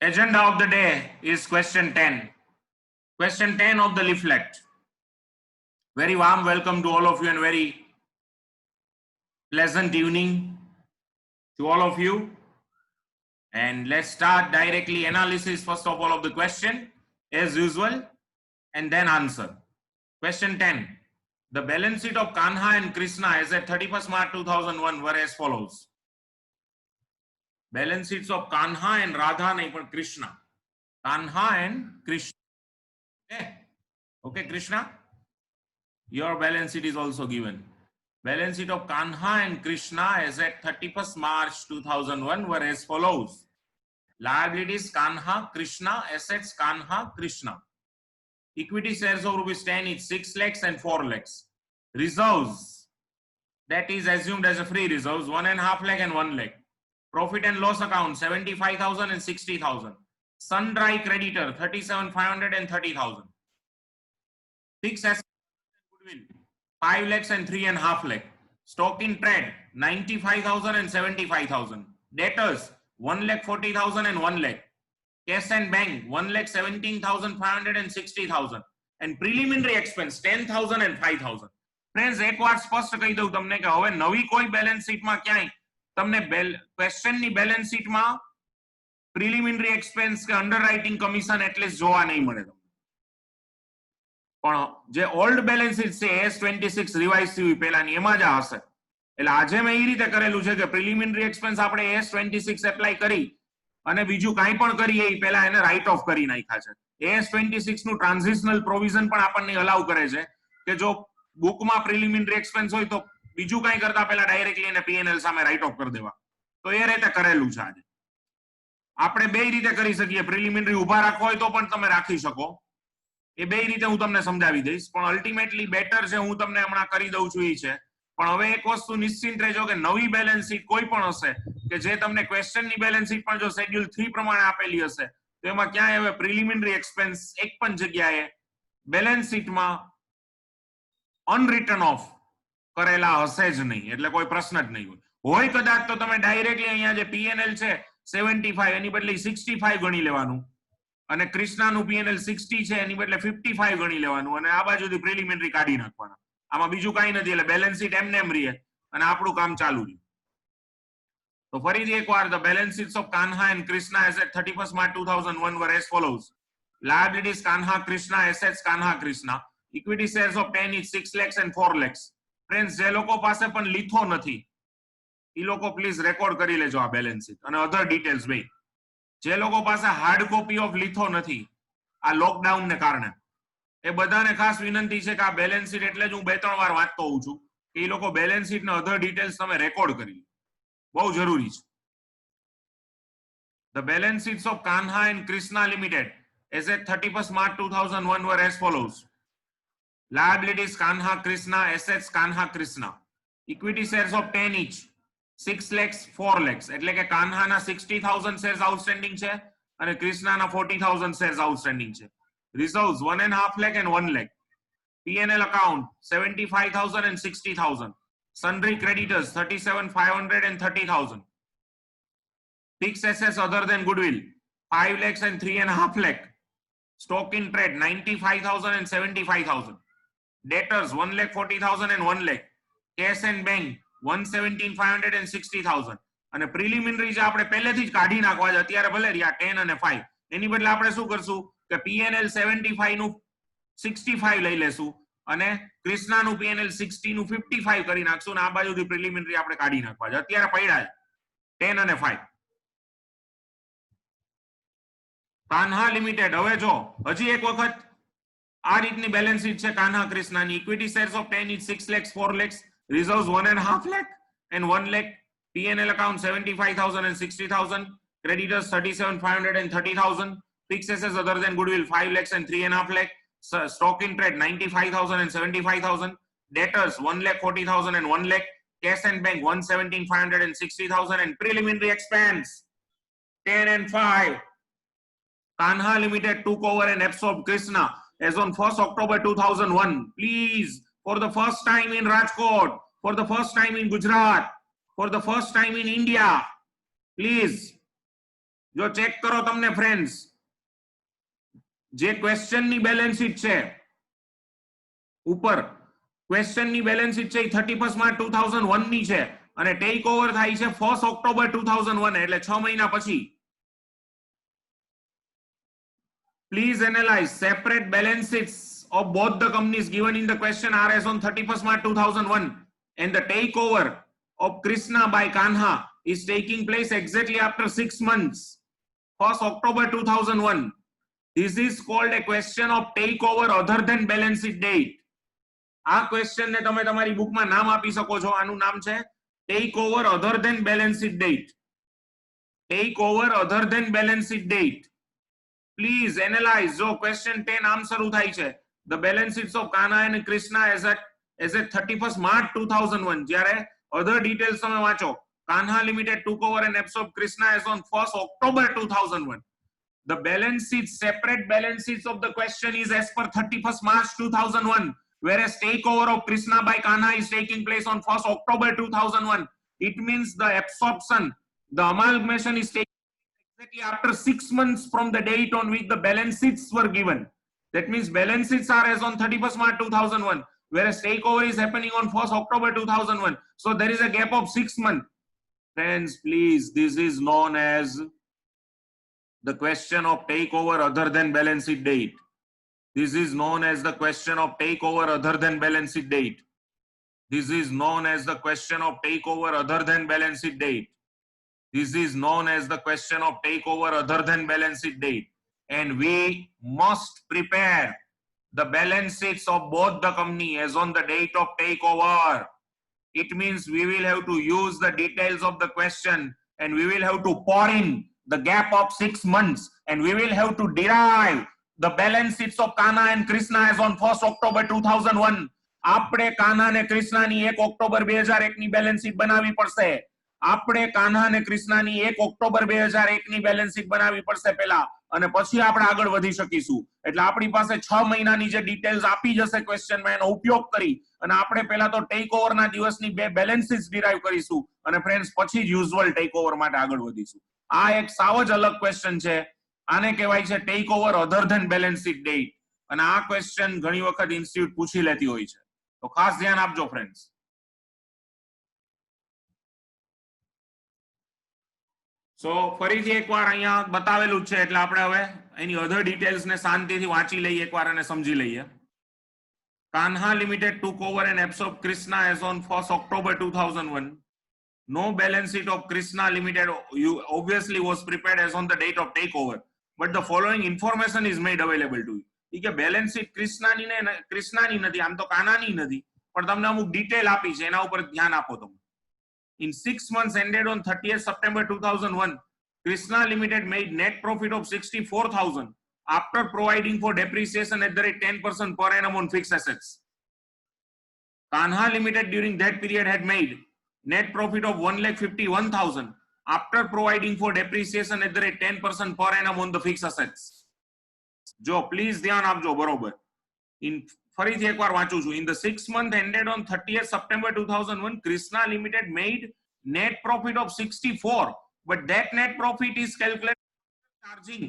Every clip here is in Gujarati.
Agenda of the day is question 10. Question 10 of the leaflet. Very warm welcome to all of you and very pleasant evening to all of you. And let's start directly analysis first of all of the question as usual and then answer. Question 10. The balance sheet of Kanha and Krishna as at 31st March 2001 were as follows. Balance sheets of Kanha and Radha nahi but Krishna. Kanha and Krishna. Okay, Krishna. Your balance sheet is also given. Balance sheet of Kanha and Krishna as at 31st March 2001 were as follows. Liabilities Kanha, Krishna, assets Kanha, Krishna. Equity shares of rupees 10 is 6 lakhs and 4 lakhs. Reserves, that is assumed as a free reserves, 1.5 lakh and 1 lakh. Profit and loss account 75,000 and 60,000. Sundry creditor 37,500 and 30,000. Fixed assets goodwill 5 lakhs and 3.5 lakh. Stock in trade 95,000 and 75,000. Debtors 1,40,000 and 1 lakh. Cash and bank 1,17,500 and 60,000. And preliminary expense 10,000 and 5,000. Friends એક વાત સ્પષ્ટ કહી દઉં તમને કે હવે નવી કોઈ બેલેન્સ શીટમાં ક્યાંય તમને ક્વેશ્ચનની બેલેન્સ શીટમાં પ્રિલિમિનરી એક્સપેન્સ કે અંડરરાઇટિંગ કમિશન એટલીસ્ટ જોવા નહીં મળે તમને. પણ જે ઓલ્ડ બેલેન્સ શીટ છે S26 રિવાઇઝ થયું પહેલાની એમાં જ હશે. એટલે આજે મેં એ રીતે કરેલું છે કે પ્રિલિમિનરી એક્સપેન્સ આપણે S26 એપ્લાય કરી અને બીજું કાંઈ પણ કરીએ એ પહેલા એને રાઇટ ઓફ કરી નાખ્યા છે. S26 નું ટ્રાન્ઝિશનલ પ્રોવિઝન પણ આપણને અલાઉ કરે છે કે જો બુકમાં પ્રિલિમિનરી એક્સપેન્સ હોય તો બીજું કાંઈ કરતા પહેલા ડાયરેક્ટલી એને P&L સામે રાઇટ ઓફ કરી દેવા. તો એ રીતે કરેલું છે આજે. આપણે બે રીતે કરી શકીએ, પ્રિલિમિનરી ઉભા રાખવો હોય તો પણ તમે રાખી શકો. એ બે રીતે હું તમને સમજાવી દઈશ, પણ અલ્ટિમેટલી બેટર છે હું તમને હમણાં કરી દઉં છું એ છે. પણ હવે એક વસ્તુ નિશ્ચિંત રહેજો કે નવી બેલેન્સ શીટ કોઈ પણ હશે કે જે તમને ક્વેશ્ચનની બેલેન્સ શીટ પણ જો શેડ્યુલ 3 પ્રમાણે આપેલી હશે તો એમાં ક્યાંય હવે પ્રિલિમિનરી એક્સપેન્સ એક પણ જગ્યાએ બેલેન્સ શીટમાં અનરિટર્ન ઓફ કરેલા હશે જ નહીં, એટલે કોઈ પ્રશ્ન જ નહીં હોય કદાચ તો તમે ડાયરેક્ટલી અહીંયા જે P&L છે 75 એની બદલે 65 ગણી લેવાનું અને કૃષ્ણાનું P&L 60 છે એની બદલે 55 ગણી લેવાનું અને આ બાજુથી પ્રિલિમિનરી કાઢી નાખવાના. આમાં બીજું કાંઈ નથી, એટલે બેલેન્સ શીટ એમને એમ રહે અને આપણું કામ ચાલુ રહે. તો ફરીથી એકવાર the balance sheets of Kanha and Krishna as at 31st March 2001 were as follows. Liabilities Kanha, Krishna, assets Kanha, Krishna. Equity shares of 10 is 6 lakhs and 4 lakhs. Friends, જે લોકો પાસે પણ લીથો નથી એ લોકો પ્લીઝ રેકોર્ડ કરી લેજો આ બેલેન્સ શીટ અને અધર ડિટેલ્સ ભાઈ. જે લોકો પાસે હાર્ડ કોપી ઓફ લીથો નથી આ લોકડાઉન ને કારણે એ બધાને ખાસ વિનંતી છે કે આ બેલેન્સ શીટ એટલે જ હું 2-3 વાર વાંચતો હોઉં છું કે એ લોકો બેલેન્સ શીટ ને અધર ડિટેલ્સ તમે રેકોર્ડ કરી લો, બહુ જરૂરી છે. The balance sheets of Kanha and Krishna Limited as at 31st March 2001 were as follows. Liabilities Kanha, Krishna, assets Kanha, Krishna. Equity shares of 10 each, 6 lakhs, 4 lakhs. એટલે કે કાન્હાના 60,000 shares outstanding છે અને કૃષ્ણાના 40,000 shares outstanding છે. Reserves 1.5 lakh and 1 lakh. P&L account 75,000 and 60,000. Sundry creditors 37,500 and 30,000. Fixed assets other than goodwill 5 lakhs and 3.5 lakh. Stock in trade 95,000 and 75,000. Debtors 1,40,000 and 1 lakh. Cash and bank 117,500 and 60,000. અને પ્રિલિમિનરી જે આપણે પહેલેથી જ કાઢી નાખવા છે અત્યારે ભલે રહ્યા 10 અને 5 એની બદલે આપણે શું કરશું કે P&L 75 નું 65 લઈ લેશું અને કૃષ્ણાનું P&L 60 નું 55 કરી નાખશું અને આ બાજુથી પ્રિલિમિનરી આપણે કાઢી નાખવા છે. અત્યારે પડ્યા છે 10 અને 5. કાન્હા લિમિટેડ હવે જો હજી એક વખત આ રીતની બેલેન્સ શીટ છે કાન્હા કૃષ્ણાની. Equity shares of 10 is 6 lakhs, 4 lakhs. Reserves 1.5 lakh and 1 lakh. P&L account 75,000 and 60,000. Creditors 37,500 and 30,000. Fixed assets other than goodwill 5 lakhs and 3.5 lakh. Stock in trade 95,000 and 75,000. Debtors 1,40,000 and 1 lakh. Cash and bank 117,500 and 60,000. And preliminary expense 10 and 5. Kanha Limited took over and absorbed Krishna as on 1st October 2001. Please, for the first time in Rajkot, for the first time in Gujarat, for the first time in India, please જો ચેક કરો તમને ફ્રેન્ડ્સ, જે ક્વેશ્ચન ની બેલેન્સ શીટ છે ઉપર, ક્વેશ્ચન ની બેલેન્સ શીટ છે એ 31 માર્ચ 2001 ની છે અને ટેક ઓવર થાય છે 1 ઓક્ટોબર 2001, એટલે 6 મહિના પછી. Please analyze separate balance sheets of both the companies given in the question are as on 31st March 2001, and the takeover of Krishna by Kanha is taking place exactly after 6 months, 1st October 2001. This is called a question of takeover other than balance sheet date. આ ક્વેશ્ચન ને તમે તમારી બુકમાં નામ આપી શકો છો. આનું નામ છે take over other than balance sheet date. Take over other than balance sheet date. Please analyze. જો question 10 આમ શરૂ થાય છે, the balance sheets of Kanha and Krishna as at 31st March 2001. જ્યારે other details તમે વાંચો, Kanha Limited took over and absorbed Krishna as on 1st October 2001. The balance sheets, separate balance sheets of the question is as per 31st March 2001, whereas takeover of Krishna by Kanha is taking place on 1st October 2001. It means the absorption, the amalgamation is taking exactly after 6 months from the date on which the balance sheets were given. That means balance sheets are as on 31st March 2001, whereas takeover is happening on 1st October 2001. So there is a gap of 6 months. Friends, please, this is known as the question of takeover other than balance sheet date. This is known as the question of takeover other than balance sheet date. This is known as the question of takeover other than balance sheet date. This is known as the question of takeover other than balance sheet date. And we must prepare the balance sheets of both the company as on the date of takeover. It means we will have to use the details of the question and we will have to pour in the gap of 6 months, and we will have to derive the balance sheets of Kanha and Krishna as on 1st October 2001. આપણે કાન્હા અને કૃષ્ણાની 1 ઓક્ટોબર 2001 ની બેલેન્સ શીટ બનાવવી પડશે. આપણે કાન્હા અને કૃષ્ણાની 1 ઓક્ટોબર 2001 ની બેલેન્સ શીટ બનાવવી પડશે પહેલા, અને પછી આપણે આગળ વધી શકીશું. એટલે આપણી પાસે 6 મહિનાની જે ડિટેલ્સ આપી જશે ક્વેશ્ચનમાં એનો ઉપયોગ કરી અને આપણે પહેલા તો ટેક ઓવરના દિવસની બે બેલેન્સ શીટ્સ ડિરાઈવ કરીશું અને ફ્રેન્ડ્સ પછી જ યુઝ્યુઅલ ટેક ઓવર માટે આગળ વધીશું. આ એક સાવ જ અલગ ક્વેશ્ચન છે. આને કહેવાય છે take over other than balance sheet date, અને આ ક્વેશ્ચન ઘણી વખત ઇન્સ્ટિટ્યૂટ પૂછી લેતી હોય છે, તો ખાસ ધ્યાન આપજો ફ્રેન્ડ્સ. સો ફરીથી એકવાર અહીંયા બતાવેલું છે એટલે આપણે હવે એની અધર ડિટેલ્સ ને શાંતિથી વાંચી લઈએ એકવાર અને સમજી લઈએ. Kanha Limited took over and absorbed Krishna as on 1st October 2001. No balance sheet of Krishna Limited obviously was prepared as on the date of takeover, but the following information is made available to you. ઠીક છે, બેલેન્સ શીટ કૃષ્ણાની નથી, આમ તો કાનાની નથી, પણ તમને અમુક ડિટેલ આપી છે, એના ઉપર ધ્યાન આપો તમે. In 6 months ended on 30th September 2001, Krishna Limited made net profit of 64,000 after providing for depreciation at the rate 10% per annum on fixed assets. Kanha Limited during that period had made net profit of 1,51,000 after providing for depreciation at the rate 10% per annum on the fixed assets. જો પ્લીઝ ધ્યાન આપજો બરોબર. ફરીથી એકવાર વાંચું છું. In the 6 months ended on 30th September 2001, Krishna Limited made net profit of 64, but that net profit is calculated charging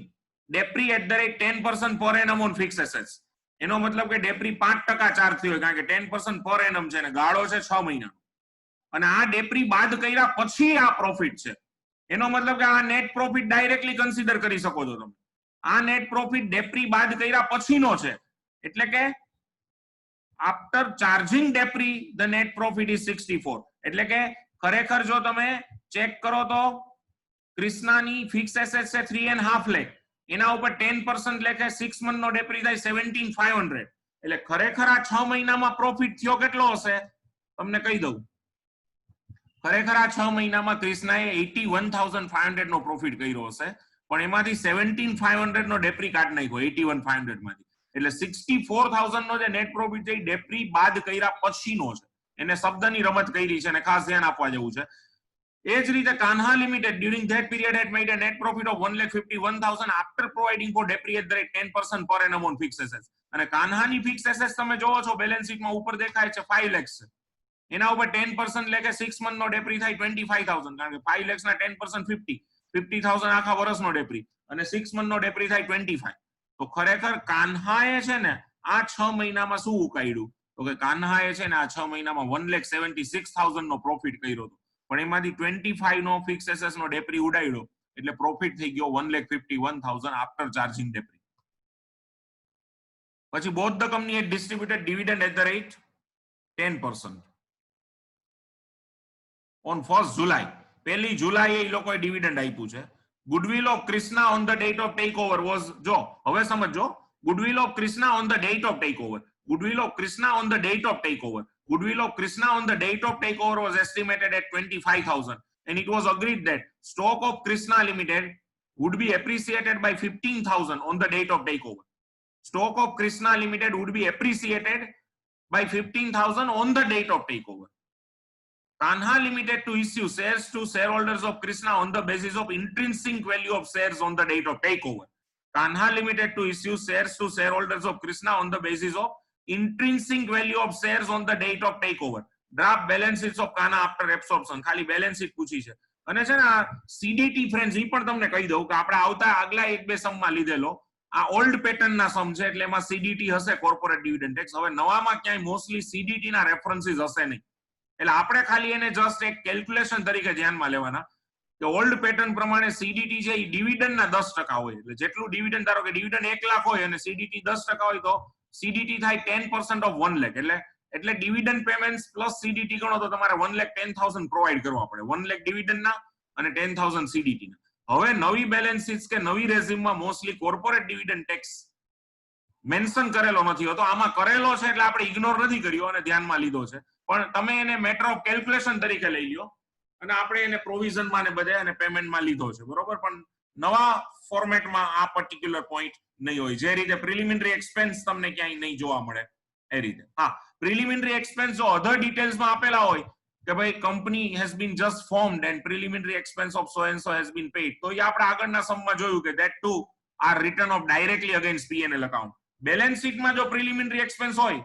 depri at the rate 10% per annum on fixed assets. એનો મતલબ કે ડેપ્રી 5% ચાર્જ થયો કારણ કે 10% per annum છે ને ગાળો છે 6 મહિના, અને આ ડેપ્રી બાદ કર્યા પછી આ પ્રોફિટ છે. એનો મતલબ કે આ નેટ પ્રોફિટ ડાયરેક્ટલી કન્સિડર કરી શકો છો તમે. આ નેટ પ્રોફિટ ડેપ્રી બાદ કર્યા પછીનો છે, એટલે કે after charging depri the net profit is 64. એટલે કે ખરેખર જો તમે ચેક કરો તો કૃષ્ણાની ફિક્સ એસેટ છે 3.5 લાખ, એના ઉપર 10% લેખે 6 મંથ નો ડેપ્રી થાય 17,500. એટલે ખરેખર આ 6 મહિનામાં પ્રોફિટ થયો કેટલો હશે તમને કહી દઉં. ખરેખર આ 6 મહિનામાં કૃષ્ણાએ 81,500 નો પ્રોફિટ કર્યો હશે, પણ એમાંથી 17,500 નો ડેપ્રી કાઢી નાખ્યો 81,500 માંથી. એટલે 64,000 નો જે નેટ પ્રોફિટ છે એ ડેપ્રી બાદ કર્યા પછીનો છે. એને શબ્દની રમત કરી છે અને ખાસ ધ્યાન આપવા જેવું છે. એ જ રીતે Kanha limited during that period had made a net profit of 1,51,000 after providing for depri at the rate 10% per annum on fixed assets. અને કાન્હાની ફિક્સ એસેટ્સ તમે જોવો છો બેલેન્સ શીટમાં ઉપર દેખાય છે 5 લાખ છે, એના ઉપર 10% લેકે 6 મંથ નો ડેપ્રી થાય 25,000, કારણ કે 5 લાખ ના 10% 50, 50,000 આખા વર્ષનો ડેપરી અને 6 મંથનો ડેપરી થાય 25. તો ખરેખર કાન્હાએ છે ને આ 6 મહિનામાં શું ઉકાળ્યું? તો કે કાન્હાએ છે ને આ 6 મહિનામાં 1,76,000 નો પ્રોફિટ કર્યો હતો, પણ એમાંથી 25 નો ફિક્સ એસેસ નો ડેપરી ઉડાડ્યો એટલે પ્રોફિટ થઈ ગયો 1,51,000 આફ્ટર ચાર્જિંગ ડેપરી. પછી both the company had distributed dividend at the rate 10% on 1st July. 1 જુલાઈએ એ લોકોએ ડિવિડન્ડ આપ્યું છે. Goodwill of Krishna on the date of take over was, જો હવે સમજો, goodwill of Krishna on the date of take over, goodwill of Krishna on the date of take over, goodwill of Krishna on the date of takeover was estimated at 25,000 and it was agreed that stock of Krishna Limited would be appreciated by 15,000 on the date of takeover. Stock of Krishna Limited would be appreciated by 15,000 on the date of takeover. Kanha Limited to issue shares to shareholders of Krishna on the basis of intrinsic value of shares on the date of takeover. Kanha Limited to issue shares to shareholders of Krishna on the basis of intrinsic value of shares on the date of takeover. Draft balance sheets of Kanha after absorption. ખાલી balance sheet પૂછી છે. અને છે ને આ CDT friends ઈ પણ તમને કહી દઉં કે આપણે આવતા આગલા એક બે સમમાં લીધેલો આ ઓલ્ડ પેટર્ન ના સમ છે એટલે એમાં CDT હશે, કોર્પોરેટ ડિવિડન્ડ ટેક્સ. હવે નવામાં ક્યાંય મોસ્ટલી CDT ના રેફરન્સીસ હશે નહીં, એટલે આપણે ખાલી એને જસ્ટ એક કેલ્ક્યુલેશન તરીકે ધ્યાનમાં લેવાના કે ઓલ્ડ પેટર્ન પ્રમાણે CDT છે એ ડિવિડન્ડ ના 10% હોય, એટલે જેટલું ડિવિડન્ડ, ધારો કે ડિવિડન્ડ 1 લાખ હોય અને CDT 10% હોય તો CDT થાય 10% of 1 lakh, એટલે ડિવિડન્ડ પેમેન્ટ્સ પ્લસ CDT ગણો તો તમારે 1,10,000 પ્રોવાઈડ કરવા પડે, 1 લાખ ડિવિડન્ડ ના અને 10,000 CDT ના. હવે નવી બેલેન્સ શીટ્સ કે નવી રેઝિમમાં mostly corporate dividend tax mention કરેલો નથી હોતો. આમાં કરેલો છે એટલે આપણે ઇગ્નોર નથી કર્યો અને ધ્યાનમાં લીધો છે, પણ તમે એને મેટર ઓફ કેલ્ક્યુલેશન તરીકે લઈ લ્યો અને આપણે એને પ્રોવિઝનમાં ને બધે અને પેમેન્ટમાં લીધો છે, બરોબર. પણ નવા ફોર્મેટમાં આ પર્ટિક્યુલર પોઈન્ટ નહીં હોય. જે રીતે પ્રિલિમિનરી એક્સપેન્સ તમને ક્યાંય નહીં જોવા મળે એ રીતે. હા, પ્રિલિમિનરી એક્સપેન્સ જો અધર ડિટેલ્સમાં આપેલા હોય કે ભાઈ company has been just formed and preliminary expense of so and so has been paid, તો એ આપણે આગળના સમમાં જોયું કે that too are written off directly against P&L account. Balance શીટમાં જો પ્રિલિમિનરી એક્સપેન્સ હોય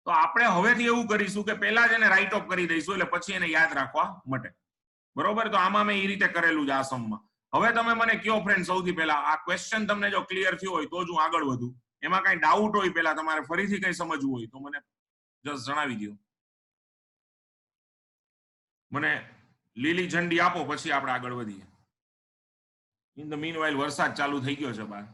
તો આપણે હવેથી એવું કરીશું કે પહેલા જ એને રાઇટ ઓફ કરી દઈશું એટલે પછી એને યાદ રાખવા માટે, બરોબર. તો આમાં મેં એ રીતે કરેલું છે આ સમમાં. હવે તમે મને કયો ફ્રેન્ડ, સૌથી પહેલા આ ક્વેશ્ચન તમને જો ક્લિયર થયો હોય તો જ હું આગળ વધું. એમાં કઈ ડાઉટ હોય પહેલા તમારે ફરીથી કઈ સમજવું હોય તો મને જસ્ટ જણાવી દો. મને લીલી ઝંડી આપો પછી આપણે આગળ વધીએ. ઇન ધ મીનવાઇલ વરસાદ ચાલુ થઈ ગયો છે બહાર.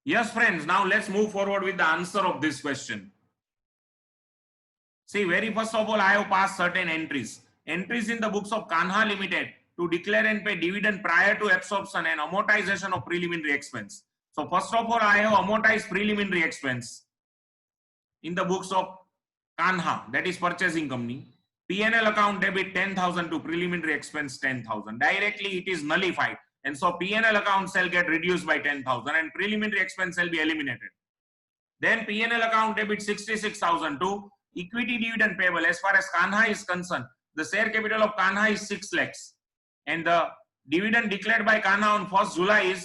Yes, friends, now let's move forward with the answer of this question. See, very first of all, I have passed certain entries. Entries in the books of Kanha Limited to declare and pay dividend prior to absorption and amortization of preliminary expense. So first of all, I have amortized preliminary expense in the books of Kanha, that is purchasing company. P&L account debit 10,000 to preliminary expense 10,000. Directly it is nullified. And so P&L account shall get reduced by 10,000 and preliminary expense shall be eliminated. Then P&L account debit 66,000 to equity dividend payable. As far as Kanha is concerned, the share capital of Kanha is 6 lakhs and the dividend declared by Kanha on 1st July is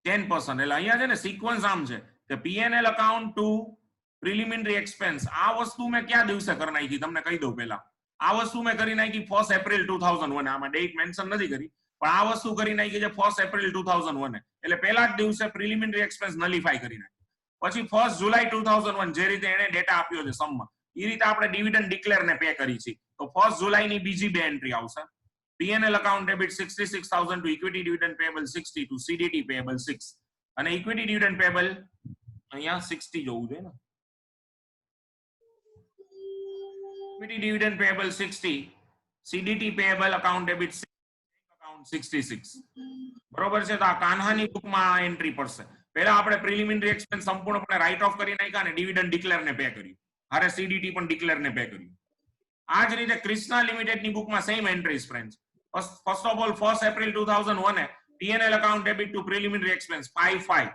10%. એટલે અહીંયા છે ને સિક્વન્સ આમ છે કે P&L account to preliminary expense આ વસ્તુ મેં ક્યાં દિવસે કરી નાખી તમને કહી દઉં પહેલા. આ વસ્તુ મેં કરી નાખી 1st એપ્રિલ 2001. આમાં ડેટ મેન્શન નથી કરી પણ આ વસ્તુ કરી નાખી છે 1st એપ્રિલ 2001. એટલે પહેલા જ દિવસે પ્રિલિમિનરી એક્સપેન્સ નલિફાઈ કરી નાખી. પછી 1st જુલાઈ 2001 જે રીતે એને ડેટા આપ્યો છે સમમાં એ રીતે આપણે ડિવિડન્ડ ડિક્લેર ને પે કરી છે. તો 1st જુલાઈની બીજી બે એન્ટ્રી આવશે. P&L account debit 66,000 to equity dividend payable 60 to CDT payable 6 અને equity dividend payable અહીંયા 60 જોવું જોઈએ ને. Equity dividend payable 60, CDT payable account debit 6, account 66. બરોબર છે. તો આ કાન્હાની બુકમાં આ એન્ટ્રી પડશે. પહેલા આપણે પ્રિલિમિનરી એક્સપેન્સ સંપૂર્ણપણે રાઇટ ઓફ કરી નાખ્યા અને ડિવિડન્ડ ડિક્લેર ને પે કર્યું. હારે CDT પણ ડિક્લેર ને પે કર્યું. આ જ રીતે ક્રિષ્ના લિમિટેડ ની બુકમાં same entries friends. First of all 1st April 2001 P&L account debit to preliminary expense 55.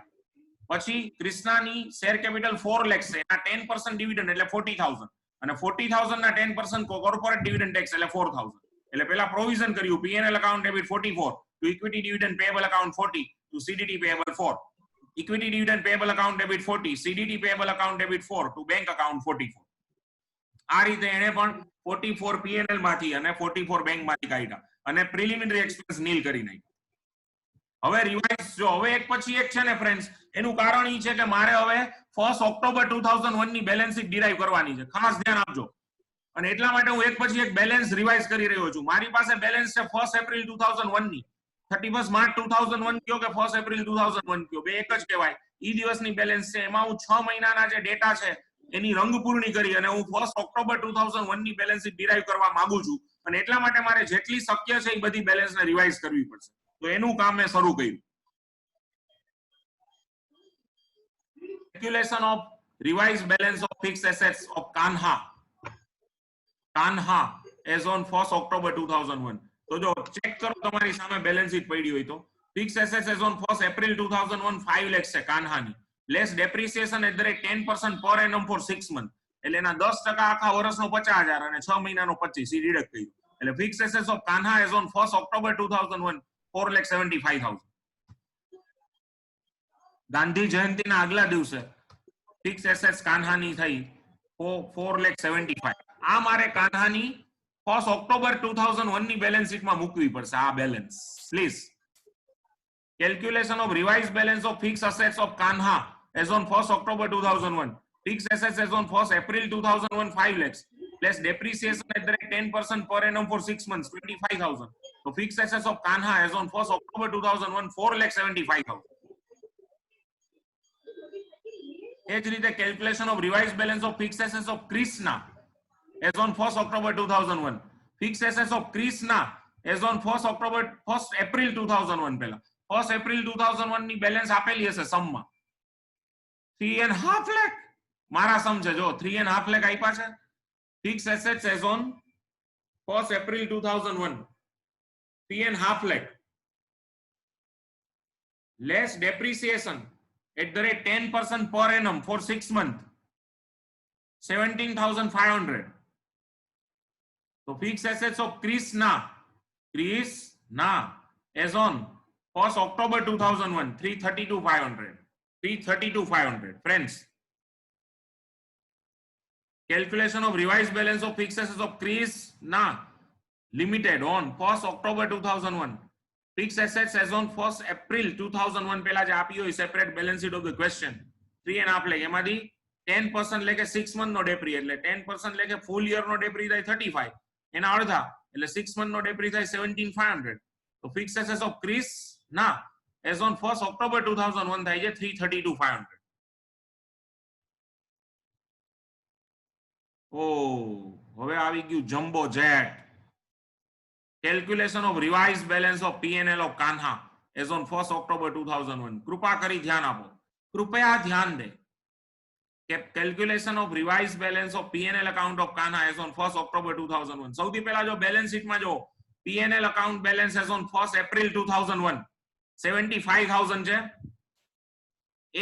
પછી ક્રિષ્નાની શેર કેપિટલ 4 lakhs છે એના 10% ડિવિડન્ડ એટલે 40,000 અને 40,000 ના 10% કોર્પોરેટ ડિવિડન્ડ ટેક્સ એટલે 4,000. એટલે પહેલા પ્રોવિઝન કર્યું P&L account debit 44 to equity dividend payable account 40 to CDT payable 4. Equity dividend payable account debit 40, CDT payable account debit 4 to bank account 44. આ રીતે એને પણ 44 P&L માંથી અને 44 બેંક માંથી કાઢ્યા અને પ્રિલિમિનરી એક્સપેન્સ નીલ કરી નાખ્યા. હવે રિવાઇઝ જો હવે એક પછી એક છે ને ફ્રેન્ડ્સ, એનું કારણ ઈ છે કે મારે હવે 1 ઓક્ટોબર 2001 ની બેલેન્સ શીટ ડિરાઈવ કરવાની છે. ખાસ ધ્યાન આપજો. અને એટલા માટે હું એક પછી એક બેલેન્સ રિવાઇઝ કરી રહ્યો છું. મારી પાસે બેલેન્સ છે 1 એપ્રિલ 2001 ની, 31 માર્ચ 2001 કયો કે 1 એપ્રિલ 2001 કયો, બે એક જ કહેવાય. ઈ દિવસની બેલેન્સ છે. એમાં હું 6 મહિનાના જે ડેટા છે એની રંગપૂર્ણી કરી અને હું 1 ઓક્ટોબર 2001 ની બેલેન્સ શીટ ડિરાઈવ કરવા માંગુ છું. અને એટલા માટે મારે જેટલી શક્ય છે એ બધી બેલેન્સને રિવાઇઝ કરવી પડશે. તો એનું કામ મેં શરૂ કર્યું. Calculation of revised balance of fixed assets of Kanha as on 1 October 2001. તો જો ચેક કરો તમારી સામે બેલેન્સ શીટ પડી હોય તો fixed assets as on 1 April 2001 5 lakhs છે કાન્હાની, less depreciation at the rate 10% per annum for 6 months. એટલે એના 10% આખા વર્ષનો 50,000 અને 6 મહિનાનો 25 ઈ ડિડક્ટ કર્યું. એટલે fixed assets of Kanha as on 1 October 2001 4,75,000. Gandhi જયંતિના આગલા દિવસે ફિક્સ એસેટ્સ કાન્હાની થઈ 4,75,000. આ મારે કાન્હાની 1 ઓક્ટોબર 2001 ની બેલેન્સ શીટમાં મૂકવી પડશે. આ balance please. Calculation of revise balance of fix assets of Kanha as on 1 October 2001. Fixed assets as on 1 April 2001 5 lakhs plus depreciation at the rate 10% per annum for 6 months 25,000. So fixed assets of Kanha as on 1 October 2001 4,75,000. એ જ રીતે calculation of revise balance of fix assets of Krishna as on 1 October 2001. Fix assets of Krishna as on 1 October 1 April 2001 પહેલા 1 April 2001 ની બેલેન્સ આપેલી હશે સમમાં 3.5 લાખ. મારા સમ છે જો 3.5 લાખ આપ્યા છે. Fix assets as on 1 April 2001 3.5 lakh less depreciation at the rate 10% per annum for 6 months 17,500. So fixed assets of Krishna as on 1st October 2001 332,500. Friends, calculation of revised balance of fixed assets of Krishna Limited on 1st October 2001. Fixed assets as on 1st April 2001 પહેલા જે આપી હોય separate balance sheet of the question 3.5 lakh એમાંથી 10% લેકે 6 મંથ નો ડેપ્રી એટલે 10% લેકે ફૂલ યર નો ડેપ્રી થાય 35 એના અડધા એટલે 6 મંથ નો ડેપ્રી થાય 17,500. તો fixed assets of Krishna as on 1st October 2001 થાય છે 332,500. ઓ હવે આવી ગયું jumbo jet. Calculation of revised balance of P&L of Kanha as on 1st October 2001. कृपा करी ध्यान आपो. कृपया ध्यान दे. Calculation of revised balance of P&L account of Kanha as on 1st October 2001. સૌથી પહેલા જો બેલેન્સ શીટ માં જો P&L account balance as on 1st April 2001 75,000 છે.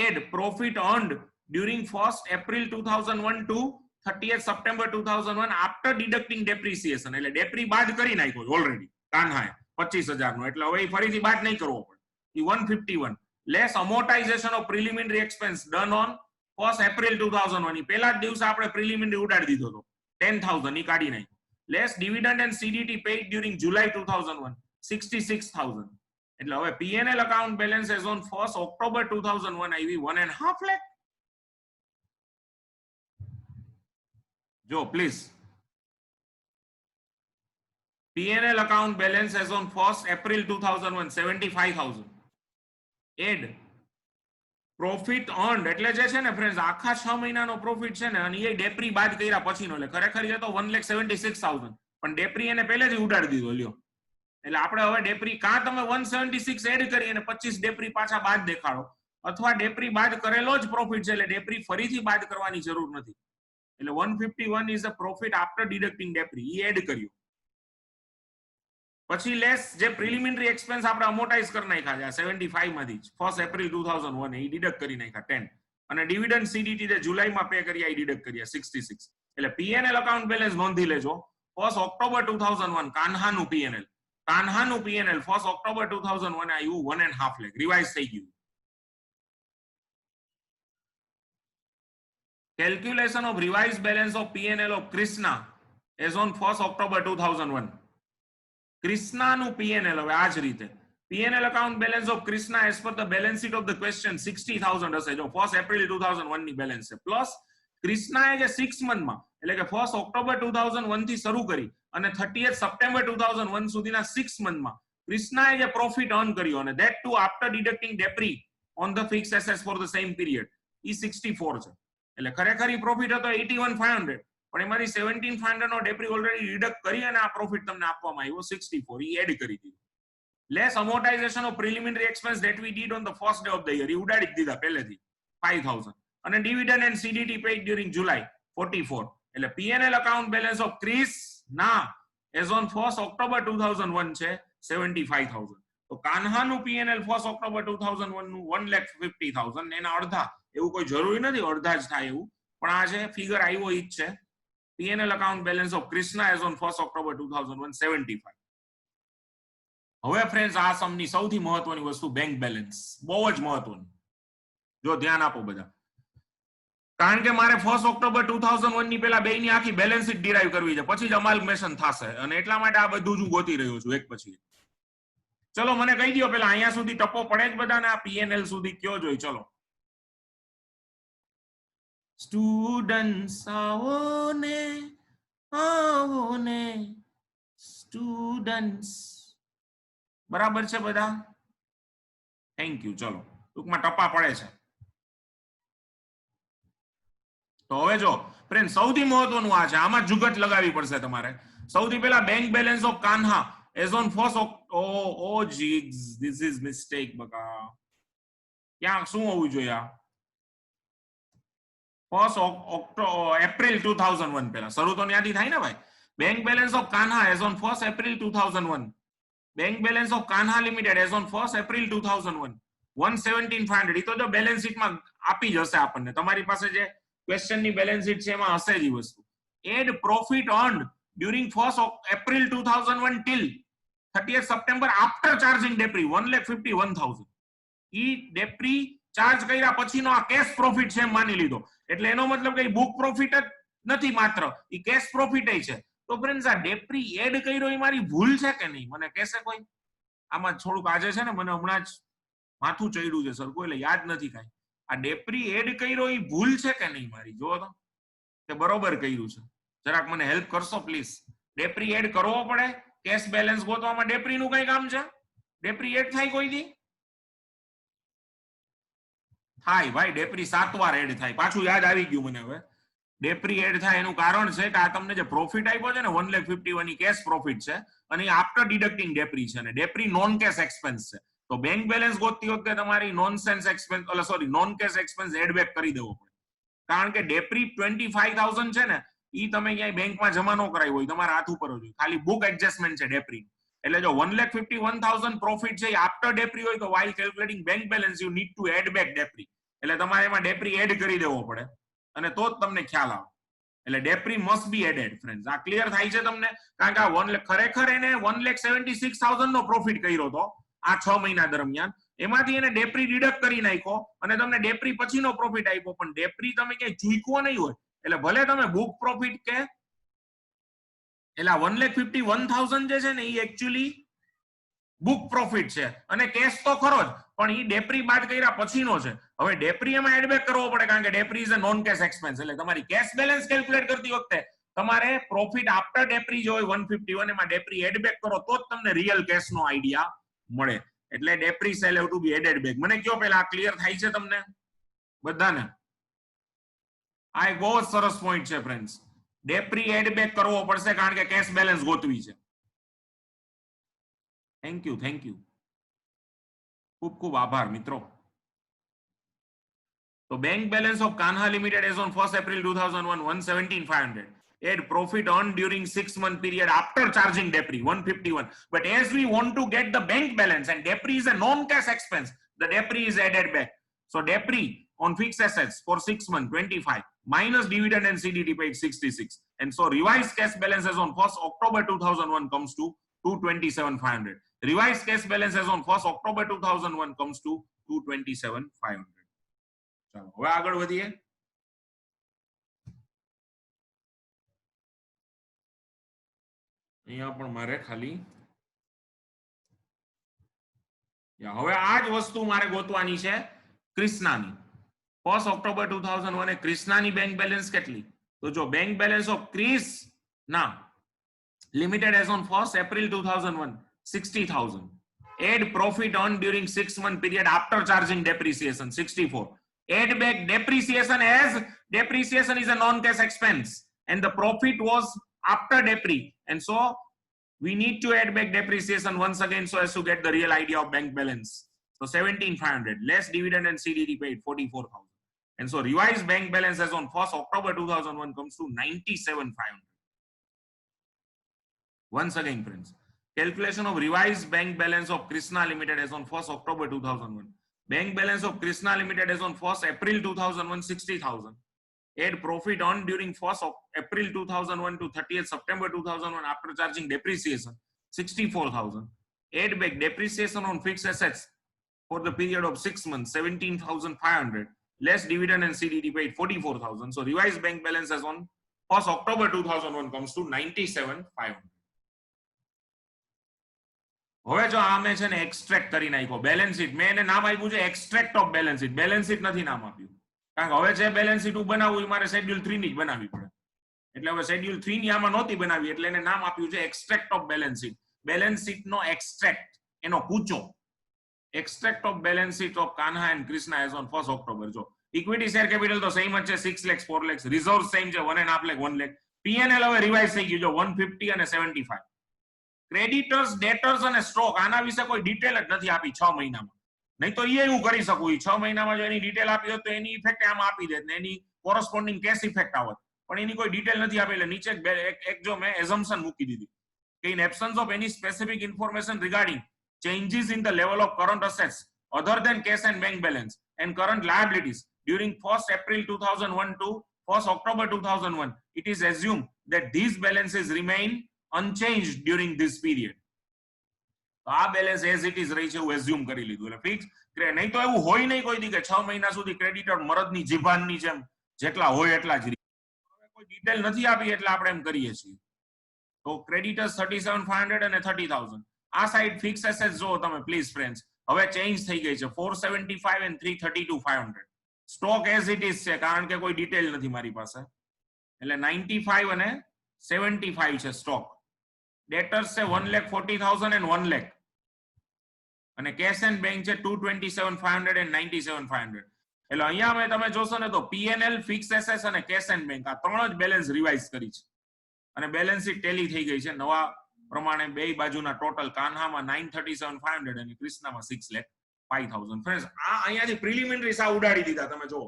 Add profit earned during 1st April 2001 to 30th September 2001 after deducting depreciation. એટલે ડેપ્રી બાદ કરી નાખ્યો ઓલરેડી કાન્હાએ 25,000 નો એટલે હવે ફરીથી બાદ નહીં કરવો પડે. ઈ 151 less amortization of preliminary expense done on 1st April 2001. ઈ પહેલા જ દિવસે આપણે પ્રિલિમિનરી ઉડાડી દીધો તો 10,000 ઈ કાઢી નાખ્યો. less dividend and CDT paid during July 2001 66,000. એટલે હવે P&L account balance as on 1st October 2001 આવી 1.5 lakh. જો please P&L account balance as on 1st April 2001 75,000. Add profit earned એટલે જે છે ને ફ્રેન્ડ્સ આખા 6 મહિનાનો પ્રોફિટ છે ને અને એ ડેપ્રી બાદ કર્યા પછીનો એટલે ખરેખર એ તો 1,76,000 પણ ડેપ્રી એને પહેલેથી ઉડાડી દીધો લ્યો. એટલે આપણે હવે ડેપ્રી કાં તમે 176 એડ કરી અને 25 ડેપ્રી પાછા બાદ દેખાડો અથવા ડેપ્રી બાદ કરેલો જ પ્રોફિટ છે એટલે ડેપ્રી ફરીથી બાદ કરવાની જરૂર નથી. એટલે 151 is the profit after deducting debris. E add કર્યું. પછી લેસ જે પ્રિલિમિનરી એક્સપેન્સ આપણે અમોર્ટાઇઝ કરી નાખ્યા છે 75 માંથી 1st April 2001 ઈ ડિડક્ટ કરી નાખ્યા 10 અને ડિવિડન્ડ સીડીટી જે જુલાઈમાં પે કર્યા ઈ ડિડક્ટ કર્યા 66. એટલે P&L અકાઉન્ટ બેલેન્સ નોંધી લેજો 1st October 2001 કાન્હાનું P&L કાન્હાનું P&L 1st October 2001 આવ્યું 1.5 લાખ, રિવાઇઝ થઈ ગયું. Calculation of revised balance of P&L of Krishna as on 1st October 2001. Krishnaનું P&L હવે આ જ રીતે. P&L account balance of Krishna as per the balance sheet of the question 60,000 હશે, જો 1st April 2001 ની બેલેન્સ છે, પ્લસ કૃષ્ણાએ જે 6 મંથમાં એટલે કે 1st October 2001 થી શરૂ કરી અને 30th September 2001 સુધીના 6 મંથમાં કૃષ્ણાએ જે પ્રોફિટ અર્ન કર્યો અને that too after deducting debris on the fixed assets for the same period એ 64 છે. એટલે ખરેખર ઈ પ્રોફિટ હતો 81,500, પણ એમાંથી 17,500 નો ડેપ્રી ઓલરેડી ડિડક્ટ કરી અને આ પ્રોફિટ તમને આપવામાં આવ્યો 64, ઈ એડ કરી દીધું. Less amortization of preliminary expense that we did on the first day of the year, ઈ ઉડાડી દીધા પહેલેથી 5,000, અને dividend and CDT paid during July 44. એટલે P&L account balance of Krishna as on 1st October 2001 છે 75,000. તો કાન્હાનું P&L 1st October 2001 નું 1,50,000, એના અડધા, એવું કોઈ જરૂરી નથી અડધા જ થાય એવું, પણ આ છે ફિગર આવ્યો ઈ જ છે. P&L account balance of Krishna as on 1st October 2001 75. હવે ફ્રેન્ડ્સ આ સમની સૌથી મહત્વની વસ્તુ બેંક બેલેન્સ, બહુ જ મહત્વની, જો ધ્યાન આપો બધા, કારણ કે મારે 1st October 2001 ની પહેલા બેયની આખી બેલેન્સ શીટ ડિરાઈવ કરવી છે, પછી જ અમાલ્ગમેશન થશે, અને એટલા માટે આ બધું જ હું ગોતી રહ્યો છું એક પછી. ચલો મને કહી દો પેલા અહીંયા સુધી ટપો પડે જ બધાને, આ P&L સુધી કયો જોઈ. ચલો સ્ટુડન્ટ્સ આવો ને સ્ટુડન્ટ્સ, બરાબર છે બધા? Thank you. ચલો ટૂંકમાં ટપા પડે છે. તો હવે જો ફ્રેન્ડ સૌથી મહત્વનું આ છે, આમાં જુગત લગાવવી પડશે તમારે. સૌથી પહેલા bank balance of Kanha as on 1st oh jigs, this is mistake બકા, ક્યાં શું હોવું જોઈએ? 1st April 2001 પહેલા શરૂ તો ત્યાંથી થાય ને ભાઈ. Bank balance of Kanha as on 1st April 2001, bank balance of Kanha limited as on 1st April 2001 117,500. એ તો જો બેલેન્સ શીટમાં આપી જ હશે આપણને, તમારી પાસે જે ક્વેશ્ચનની બેલેન્સ શીટ છે એમાં હશે જ એ વસ્તુ. Add profit earned during 1st April 2001 till 30th September after charging debris 1,51,000. ઈ ડેપ્રી ચાર્જ કર્યા પછીનો આ કેશ પ્રોફિટ છે માની લીધો, એટલે એનો મતલબ કે બુક પ્રોફિટ જ નથી માત્ર, ઈ કેશ પ્રોફિટ છે. તો ફ્રેન્ડ્સ આ ડેપ્રી એડ કર્યો એ મારી ભૂલ છે કે નહીં, મને કહેશે કોઈ? આમાં થોડુંક આજે છે ને મને હમણાં જ માથું ચડ્યું છે સરખું, એટલે યાદ નથી કાંઈ. આ ડેપ્રી એડ કર્યો એ ભૂલ છે કે નહીં મારી, જો તો કે બરોબર કર્યું છે, જરાક મને હેલ્પ કરશો પ્લીઝ. ડેપ્રી એડ કરવો પડે કેશ બેલેન્સ ગોતવામાં? ડેપ્રીનું કઈ કામ છે? ડેપ્રી એડ થાય કોઈ દી? થાય ભાઈ, ડેપ્રી 7 વાર એડ થાય. પાછું યાદ આવી ગયું મને હવે. ડેપ્રી એડ થાય એનું કારણ છે કે આ તમને જે પ્રોફિટ આપ્યો છે ને 1,51,000 ની કેશ પ્રોફિટ છે, અને આફ્ટર ડિડક્ટિંગ ડેપ્રી છે, અને ડેપ્રી નોન કેશ એક્સપેન્સ છે. તો બેંક બેલેન્સ ગોતતી વખતે તમારી nonsense expense, non cash expense add back કરી દેવો પડે, કારણ કે ડેપ્રી 25,000 છે ને ઈ તમે ક્યાંય બેંકમાં જમા ન કરાવી હોય, તમારા હાથ ઉપર હોય, ખાલી બુક એડજસ્ટમેન્ટ છે ડેપ્રી. એટલે જો 1,51,000 પ્રોફિટ છે આફ્ટર ડેપ્રી હોય તો while calculating bank balance you need to add back ડેપ્રી, એટલે તમારે એમાં ડેપ્રી એડ કરી દેવો પડે, અને તો જ તમને ખ્યાલ આવે. એટલે ડેપ્રી મસ્ટ બી એડેડ ફ્રેન્ડ્સ. આ ક્લિયર થાય છે તમને? કારણ કે આ 1 લાખ ખરેખર એને 1,76,000 નો પ્રોફિટ કર્યો હતો આ 6 મહિના દરમિયાન, એમાંથી એને ડેપ્રી ડિડક્ટ કરી નાખ્યો અને તમને ડેપ્રી પછીનો પ્રોફિટ આપ્યો, પણ ડેપ્રી તમે ક્યાંય ચૂક્યો નહીં હોય. એટલે ભલે તમે બુક પ્રોફિટ કે એટલે 1,51,000 જે છે ને એ એકચ્યુઅલી બુક પ્રોફિટ છે, અને કેશ તો ખરો જ, પણ એ ડેપ્રી બાદ કર્યા પછીનો છે. હવે ડેપ્રી એમાં એડબેક કરવો પડે, કારણ કે depre is a non cash expense. એટલે તમારી કેશ બેલેન્સ કેલ્ક્યુલેટ કરતી વખતે તમારે પ્રોફિટ આફ્ટર ડેપ્રી જો હોય 151 એમાં ડેપ્રી એડબેક કરો તો જ તમને રિયલ કેશ નો આઈડિયા મળે. એટલે depre shall have to be added back. મને કયો પેલા ક્લિયર થાય છે તમને બધાને? આ એક બહુ જ સરસ પોઈન્ટ છે ફ્રેન્ડ્સ. ડેપ્રી એડ બેક કરવો પડશે કારણ કે કેશ બેલેન્સ ગોતવી છે. થેન્ક યુ, થેન્ક યુ, ખૂબ ખૂબ આભાર મિત્રો. તો bank balance of Kanha limited as on 1st April 2001 117,500. Add profit earned during 6-month period after charging debris 151. But as we want to get the bank balance and debris is a non-cash expense, the debris is added back. So debris on fixed assets for 6 months 25 minus dividend and CDT paid 66. And so revised cash balance as on 1st October 2001 comes to 227,500. Revised cash balance as on 1st October 2001 comes to 227,500. ચાલો હવે આગળ વધીએ. અહીંયા પણ મારે ખાલી હવે આ જ વસ્તુ મારે ગોતવાની છે ક્રિષ્નાની. 1st October 2001 એ ક્રિષ્નાની બેંક બેલેન્સ કેટલી? તો જો bank balance of Krishna limited as on 1st April 2001 60,000. Add profit earned during 6-month period after charging depreciation 64. Add back depreciation as depreciation is a non-cash expense and the profit was after depre, and so we need to add back depreciation once again so as to get the real idea of bank balance. So 17,500 less dividend and CDD paid 44,000, and so revised bank balance as on 1st October 2001 comes to 97,500. Once again, friends, calculation of revised bank balance of Krishna Limited as on 1st October 2001. Bank balance of Krishna Limited as on 1st April 2001 60,000. Add profit earned during 1st April 2001 to 30th September 2001 after charging depreciation 64,000. Add back depreciation on fixed assets for the period of 6 months 17,500 less dividend and CDD paid 44,000. So revised bank balance as on 1st October 2001 comes to 97,500. હવે જો આ મેં છે ને એક્સ્ટ્રેક્ટ કરી નાખ્યો બેલેન્સ શીટ, મેં એને નામ આપ્યું છે extract of balance sheet. Balance sheet નથી નામ આપ્યું, કારણ કે હવે જે બેલેન્સ શીટ હું બનાવું એ મારે શેડ્યુલ 3 ની જ બનાવવી પડે. એટલે હવે શેડ્યુલ 3 ની આમાં નહોતી બનાવી એટલે એને નામ આપ્યું છે extract of balance sheet. Balance sheet નો એક્સ્ટ્રેક્ટ, એનો કૂચો. Extract of balance sheet of Kanha and Krishna as on 1st October. જો ઇક્વિટી શેર કેપિટલ તો સેમ જ છે 6 lakhs 4 lakhs, રિઝર્વ સેમ છે 1.5 lakh 1 lakh. પીએનએલ હવે રિવાઇઝ થઈ ગયું જો 150 અને 75. ક્રેડિટર્સ, ડેટર્સ અને સ્ટોક આના વિશે કોઈ ડિટેલ જ નથી આપી 6 મહિનામાં. નહીં તો એ હું કરી શકું 6 મહિનામાં જો એની ડિટેલ આપી હોત તો એની ઇફેક્ટ આમાં આપી દેત ને એની કોરસ્પોન્ડિંગ કેશ ઇફેક્ટ આવત, પણ એની કોઈ ડિટેલ નથી આપી એટલે નીચે એક જો મેં એઝમ્પશન મૂકી દીધી કે in absence of any specific information regarding changes in the level of current assets other than cash and bank balance and current liabilities during 1st April 2001 to 1st October 2001, it is assumed that these balances remain unchanged during this period. તો આ બેલેન્સ એઝ ઇટ ઇઝ રહી છે એવું એઝ્યુમ કરી લીધું એટલે ફિક્સ. નહીં તો એવું હોય નહીં કોઈ દી કે 6 મહિના સુધી ક્રેડિટર મરદની જીભાનની જેમ જેટલા હોય એટલા જ રહે. કોઈ ડિટેલ નથી આપી એટલે આપણે એમ કરીએ છીએ. તો ક્રેડિટર્સ 37,500 અને 30,000. આ સાઈડ ફિક્સ એસેટ્સ જો તમે પ્લીઝ ફ્રેન્ડ્સ હવે ચેન્જ થઈ ગઈ છે 475 and 332,500. Stock as it is છે કારણ કે કોઈ ડિટેલ નથી મારી પાસે એટલે 95 અને 75 છે સ્ટોક. ડેટર્સ છે 1,40,000 and 1 lakh અને કેશ એન્ડ બેંક છે 227,500 and 97,500. એટલે અહીંયા મેં તમે જોશો ને તો પીએનએલ, ફિક્સ એસેટ્સ અને કેશ એન્ડ બેંક આ ત્રણ જ બેલેન્સ રિવાઇઝ કરી છે અને બેલેન્સ શીટ ટેલી થઈ ગઈ છે નવા પ્રમાણે બે બાજુના ટોટલ. કાન્હામાં 937,500 અને ક્રિષ્નામાં 6,05,000. ફ્રેન્ડ્સ આ અહીંયાથી પ્રિલિમિનરી સા ઉડાડી દીધા તમે જો,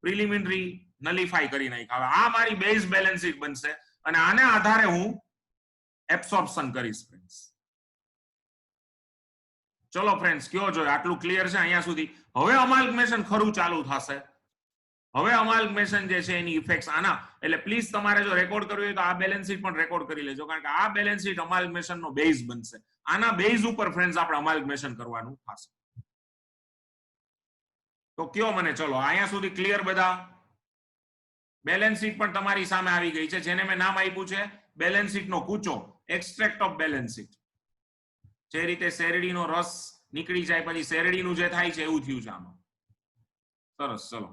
પ્રિલિમિનરી નલિફાઈ કરી નાખ્યા. હવે આ મારી બેઝ બેલેન્સ શીટ બનશે અને આને આધારે હું એબ્સોર્પ્શન કરીશ ફ્રેન્ડ્સ. ચલો ફ્રેન્ડ્સ કયો જોઈએ આટલું ક્લિયર છે અહીંયા સુધી? હવે અમાલ્ગમેશન ખરું ચાલુ થશે. હવે અમાલ્ગમેશન જે છે એની ઇફેક્ટ્સ આના એટલે પ્લીઝ તમારે જો રેકોર્ડ કરવી હોય તો આ બેલેન્સ શીટ પણ રેકોર્ડ કરી લેજો કારણ કે આ બેલેન્સ શીટ અમાલ્ગમેશન નો બેઝ બનશે. આના બેઝ ઉપર ફ્રેન્ડ્સ આપણે અમાલ્ગમેશન કરવાનું થશે. તો કયો મને ચલો અહીંયા સુધી ક્લિયર બધા? બેલેન્સ શીટ પણ તમારી સામે આવી ગઈ છે જેને મેં નામ આપ્યું છે બેલેન્સ શીટ નો કૂચો, એક્સ્ટ્રેક્ટ ઓફ બેલેન્સ શીટ. જે રીતે શેરડીનો રસ નીકળી જાય પછી શેરડીનું જે થાય છે એવું થયું છે આમાં. સરસ ચલો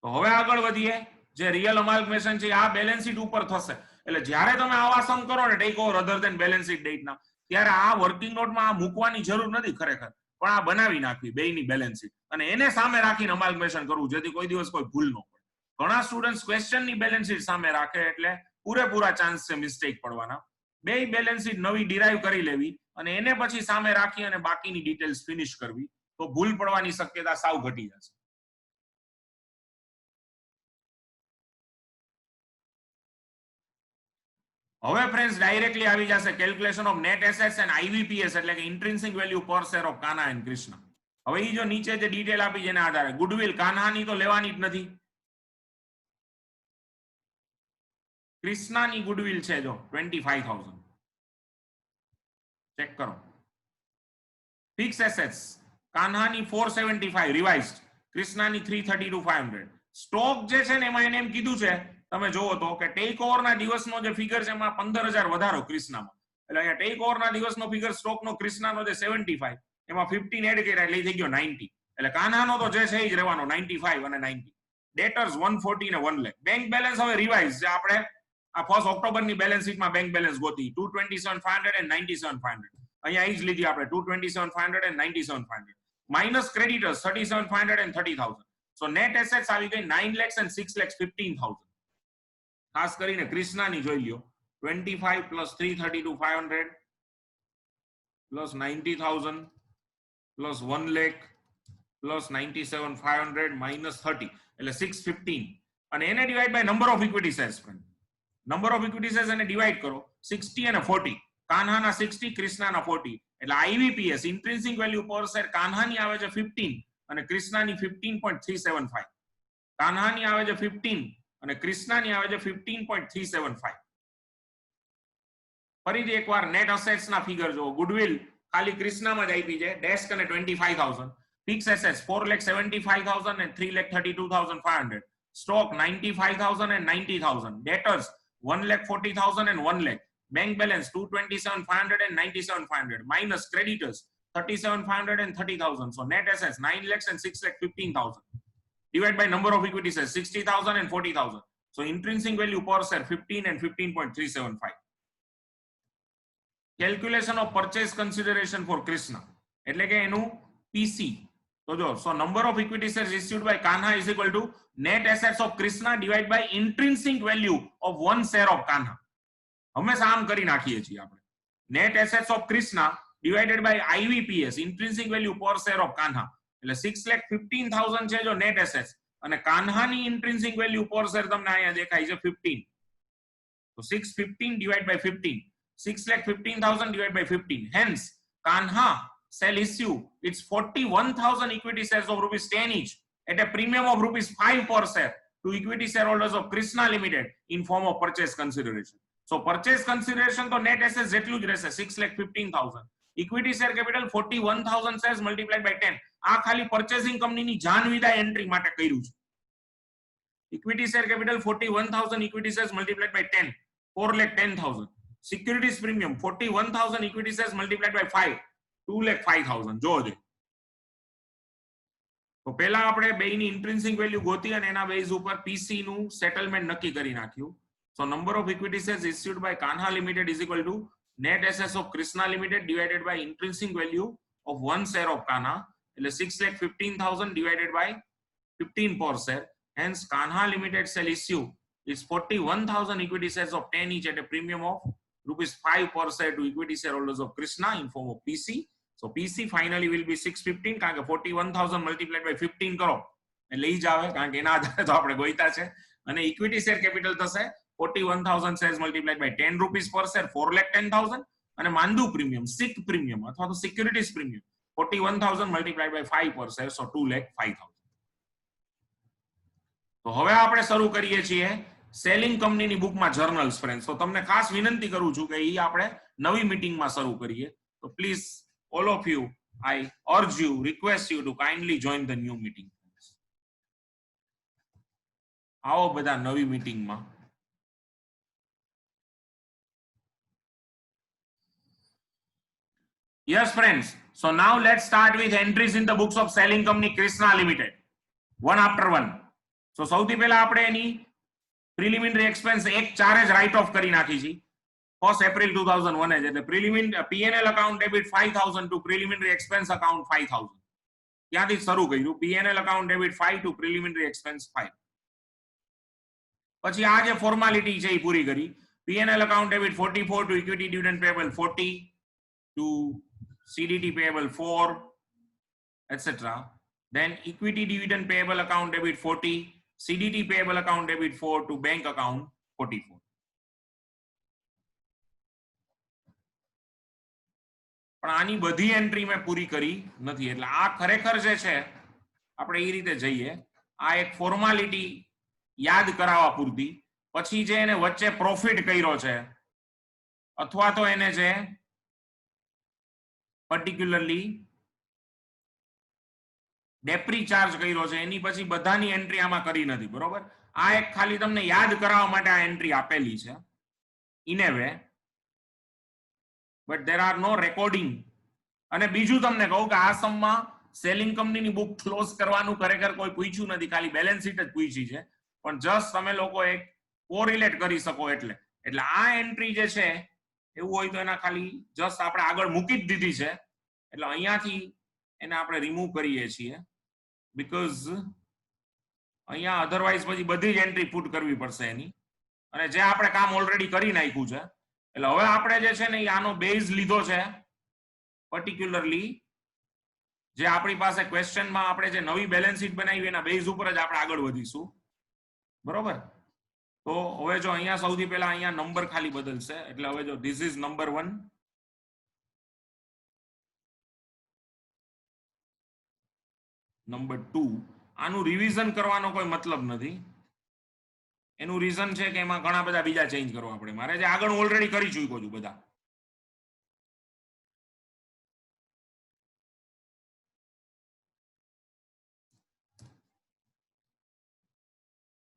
તો હવે આગળ વધીએ. જે રિયલ અમાલ્ગમેશન છે આ બેલેન્સ શીટ ઉપર થશે એટલે જ્યારે તમે આવા સમ કરો ને take over other than balance sheet ડેટના ત્યારે આ વર્કિંગ નોટમાં આ મૂકવાની જરૂર નથી ખરેખર, પણ આ બનાવી નાખવી બેયની બેલેન્સ શીટ અને એને સામે રાખીને અમાલ્ગમેશન કરવું જેથી કોઈ દિવસ કોઈ ભૂલ ન પડે. ઘણા સ્ટુડન્ટ્સ ક્વેશ્ચનની બેલેન્સ શીટ સામે રાખે એટલે પૂરેપૂરા ચાન્સ છે મિસ્ટેક પડવાના. બે બેલેન્સ શીટ નવી ડિરાઈવ કરી લેવી અને એને પછી સામે રાખી અને બાકીની ડિટેલ્સ ફિનિશ કરવી તો ભૂલ પડવાની શક્યતા સાવ ઘટી જશે. હવે ફ્રેન્ડ્સ ડાયરેક્ટલી આવી જશે calculation of net assets and IVPS એટલે કે intrinsic value per share of Kanha and Krishna. હવે ઈ જો નીચે જે ડિટેલ આપી જેના આધારે ગુડવિલ કાન્હાની તો લેવાની જ નથી, ક્રિષ્નાની ગુડવિલ છે જો 25,000 ચેક કરો. ફિક્સ એસેટ્સ કાન્હાની 475 રિવાઇઝડ, કૃષ્ણાની 332,500. સ્ટોક જે છે ને એમાં એને એમ કીધું છે, તમે જોવો તો કે ટેક ઓવરના દિવસનો જે ફિગર છે એમાં 15,000 વધારો કૃષ્ણામાં. એટલે અહીંયા ટેક ઓવરના દિવસનો ફિગર સ્ટોકનો કૃષ્ણાનો જે 75 એમાં 15 એડ કર્યા એટલે થઈ ગયો 90. એટલે કાન્હાનો તો જે છે એ જ રહેવાનો 95 અને 90. ડેટર્સ 140 ને 1 લાખ. બેંક બેલેન્સ હવે રિવાઇઝ છે, આપણે આ 1 ઓક્ટોબરની બેલેન્સ શીટમાં બેંક બેલેન્સ ગોતી 227,500 and 97,500. અહીંયા એ જ લીધી આપણે 227,500 and 97,500 minus creditors 37,500 and 30,000. So net assets આવી ગઈ 9 lakhs and 6,15,000. ખાસ કરીને કૃષ્ણાની જોઈ લ્યો 25 plus 332,500 plus 90,000 plus 1 lakh plus 97,500 minus 30 એટલે 615. અને એને divide by number of equity shares. Friend number of equity shares એને ડિવાઈડ કરો 60 અને 40. કાન્હાના 60 કૃષ્ણાના 40 એટલે આઈવીપીએસ ઇન્ટ્રિન્સિક વેલ્યુ પર શેર કાન્હાની આવે છે 15 અને કૃષ્ણાની 15.375. કાન્હાની આવે છે 15 અને કૃષ્ણાની આવે છે 15.375. ફરીથી એકવાર નેટ એસેટ્સ ના ફિગર જો. ગુડવિલ ખાલી કૃષ્ણામાં જ આપી છે ડેસ્ક અને 25,000. Fix assets 4,75,000 and 3,32,500. Stock 95,000 and 90,000. ડેટર્સ 1,40,000 and 1 lakh. Bank balance 227,500 and 97,500 minus creditors 37,500 and 30,000. So net assets 9 lakhs and 6,15,000. Divide by number of equity shares 60,000 and 40,000. So intrinsic value per share 15 and 15.375. Calculation of purchase consideration for Krishna. એટલે કે એનું PC. તો જો so number of equity shares issued by Kanha is equal to net assets of Krishna divided by intrinsic value of one share of Kanha. હંમેશા આમ કરી નાખીએ છીએ આપણે. Net assets of Krishna divided by IVPS intrinsic value per share of Kanha. એટલે 6,15,000 છે જો નેટ એસેટ્સ અને કાન્હાની ઇન્ટ્રિન્સિક વેલ્યુ પર શેર તમને અહીંયા દેખાય છે 15. તો 615 divide by 15. 6,15,000 divided by 15. Hence, Kanha shall issue its 41,000 equity shares of rupees 10 each at a premium of rupees 5 per share to equity shareholders of Krishna Limited in form of purchase consideration. So purchase consideration તો net assets જેટલું જ રહેશે 6,15,000. Equity share capital 41,000 shares multiplied by 10. આ ખાલી purchasing કંપનીની જાન વિદાય એન્ટ્રી માટે કર્યું છે. Equity share capital 41,000 equity shares multiplied by 10 4,10,000. Securities premium 41,000 equity shares multiplied by 5 2,05,000. જોજો. તો પહેલા આપણે બેની ઇન્ટ્રિન્સિક વેલ્યુ ગોતી અને એના બેઝ ઉપર પીસી નું સેટલમેન્ટ નક્કી કરી નાખ્યું. So number of equity shares issued by Kanha Limited is equal to net assets of Krishna Limited divided by intrinsic value of one share of Kanha. એટલે 6,15,000 divided by 15 per share. Hence Kanha Limited shall issue its 41,000 equity shares of 10 each at a premium of rupees 5 per share to equity shareholders of Krishna in form of PC. So PC finally will be 615 કારણ કે 41,000 multiplied by 15 કરો એટલે ઈ જ આવે કારણ કે એના આધારે તો આપણે ગોઈતા છે. અને ઇક્વિટી શેર કેપિટલ થશે 41,000 shares multiplied by 10 rupees per share 4,10,000 અને માંદુ પ્રીમિયમ સિક પ્રીમિયમ અથવા તો securities premium 41,000 multiplied by 5 per share so 2,05,000. તો હવે આપણે શરૂ કરીએ છીએ સેલિંગ કંપનીની બુકમાં જર્નલ્સ. ફ્રેન્ડ્સ તો તમને ખાસ વિનંતી કરું છું કે ઈ આપણે નવી મીટિંગમાં શરૂ કરીએ. તો please all of you I urge you request you to kindly join the new meeting. આવો બધા નવી મીટિંગમાં. Yes friends, so now let's start with entries in the books of selling company Krishna Limited one after one. So સૌથી પહેલા આપણે એની પ્રિલિમિનરી એક્સપેન્સ એક ચાર જ રાઇટ ઓફ કરી નાખી છે 1 એપ્રિલ 2001 જ. એટલે preliminary P&L account debit 5,000 to preliminary expense account 5,000 ત્યાંથી શરૂ કર્યું. P&L account debit 5 to preliminary expense 5. પછી આ જે ફોર્માલિટી છે એ પૂરી કરી. P&L account debit 44 to equity dividend payable 40 to CDT payable 4 etc. Then equity dividend payable account debit 40, CDT payable account debit 4 to bank account 44. પણ આની બધી એન્ટ્રી મેં પૂરી કરી નથી એટલે આ ખરેખર જે છે આપણે એ રીતે જઈએ. આ એક ફોર્માલિટી યાદ કરાવવા પૂરતી. પછી જે એને વચ્ચે પ્રોફિટ કર્યો છે અથવા તો એને જે પર્ટિક્યુલરલી ડેપ્રી ચાર્જ કર્યો છે, એની પછી બધાની એન્ટ્રી આમાં કરી નથી, બરોબર. આ એક ખાલી તમને યાદ કરાવવા માટે આ એન્ટ્રી આપેલી છે in a way, but there are no recording. અને બીજું તમને કહું કે આ સમમાં સેલિંગ કંપનીની બુક ક્લોઝ કરવાનું ખરેખર કોઈ પૂછ્યું નથી, ખાલી બેલેન્સ શીટ જ પૂછી છે, પણ જસ્ટ તમે લોકો એક કોરિલેટ કરી શકો એટલે. એટલે આ એન્ટ્રી જે છે એવું હોય તો એના ખાલી જસ્ટ આપણે આગળ મૂકી જ દીધી છે, એટલે અહીંયાથી એને આપણે રિમૂવ કરીએ છીએ, બીકોઝ અહીંયા અધરવાઇઝ પછી બધી જ એન્ટ્રી પુટ કરવી પડશે એની, અને જે આપણે કામ ઓલરેડી કરી નાખ્યું છે. એટલે હવે આપણે જે છે ને એ આનો બેઝ લીધો છે, પર્ટિક્યુલરલી જે આપણી પાસે ક્વેશ્ચનમાં આપણે જે નવી બેલેન્સ શીટ બનાવી એના બેઝ ઉપર જ આપણે આગળ વધીશું, બરોબર. તો હવે જો અહીંયા સૌથી પહેલા અહીંયા નંબર ખાલી બદલશે, એટલે હવે જો ધીસ ઇઝ નંબર 1, નંબર 2. આનું રિવિઝન કરવાનો કોઈ મતલબ નથી, એનું રીઝન છે કે એમાં ઘણા બધા બીજા ચેન્જ કરવા પડે, મારે જે આગળ ઓલરેડી કરી ચૂક્યો છું બધા.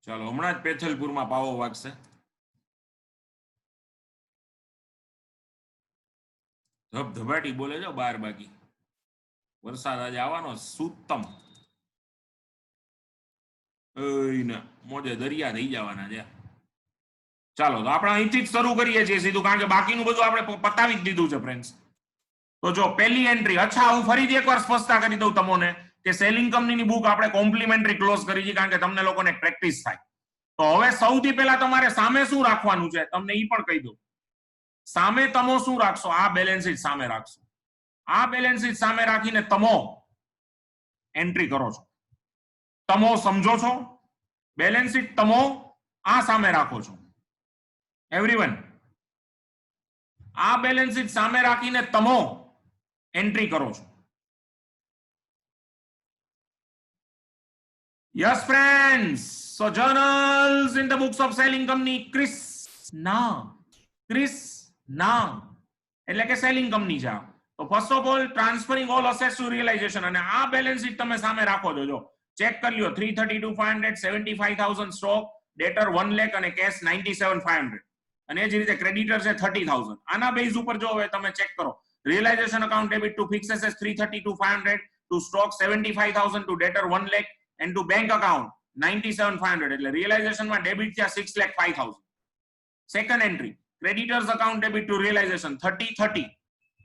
ચાલો હમણાં જ પેથલપુરમાં પાવો વાગશે. ધબધબાટી બોલે છે બાર, બાકી વરસાદ આજે આવવાનો સુતમ, મોજે દરિયા થઈ જવાના છે. ચાલો તો આપણે અહીંથી જ શરૂ કરીએ છીએ સીધું, કારણ કે બાકીનું બધું આપણે પતાવી જ દીધું છે ફ્રેન્ડ્સ. તો જો પહેલી એન્ટ્રી, અચ્છા હું ફરીથી એકવાર સ્પષ્ટતા કરી દઉં તમને કે સેલિંગ કંપનીની બુક આપણે કોમ્પ્લિમેન્ટરી ક્લોઝ કરી છે, કારણ કે તમને લોકોને પ્રેક્ટિસ થાય. તો હવે સૌથી પહેલા તમારે સામે શું રાખવાનું છે તમને એ પણ કહી દઉં. સામે તમો શું રાખશો? આ બેલેન્સ શીટ સામે રાખશો. આ બેલેન્સ શીટ સામે રાખીને તમો એન્ટ્રી કરો છો. તમો સમજો છો? બેલેન્સ શીટ તમો આ સામે રાખો છો એવરીવન. આ બેલેન્સ શીટ સામે રાખીને તમો એન્ટ્રી કરો છો. Yes friends, so journals in the books of selling company Krishna એટલે કે સેલિંગ કંપની છે. તો first of all transferring all assets to realisation, અને આ બેલેન્સ શીટ તમે સામે રાખો છો. જો ચેક કરી લ્યો, 332,500, 75,000 સ્ટોક, ડેટર 1 લાખ અને કેશ 97,500, અને એ જ રીતે ક્રેડિટર છે 30,000. આના બેઝ ઉપર જો હવે તમે ચેક કરો, realisation account debit to fix assets 332,500, to stock 75,000, to debtor 1 lakh and to bank account 97,500, એટલે realization માં ડેબિટ થયા 6,05,000. Second entry, creditors account debit to realization 30,30,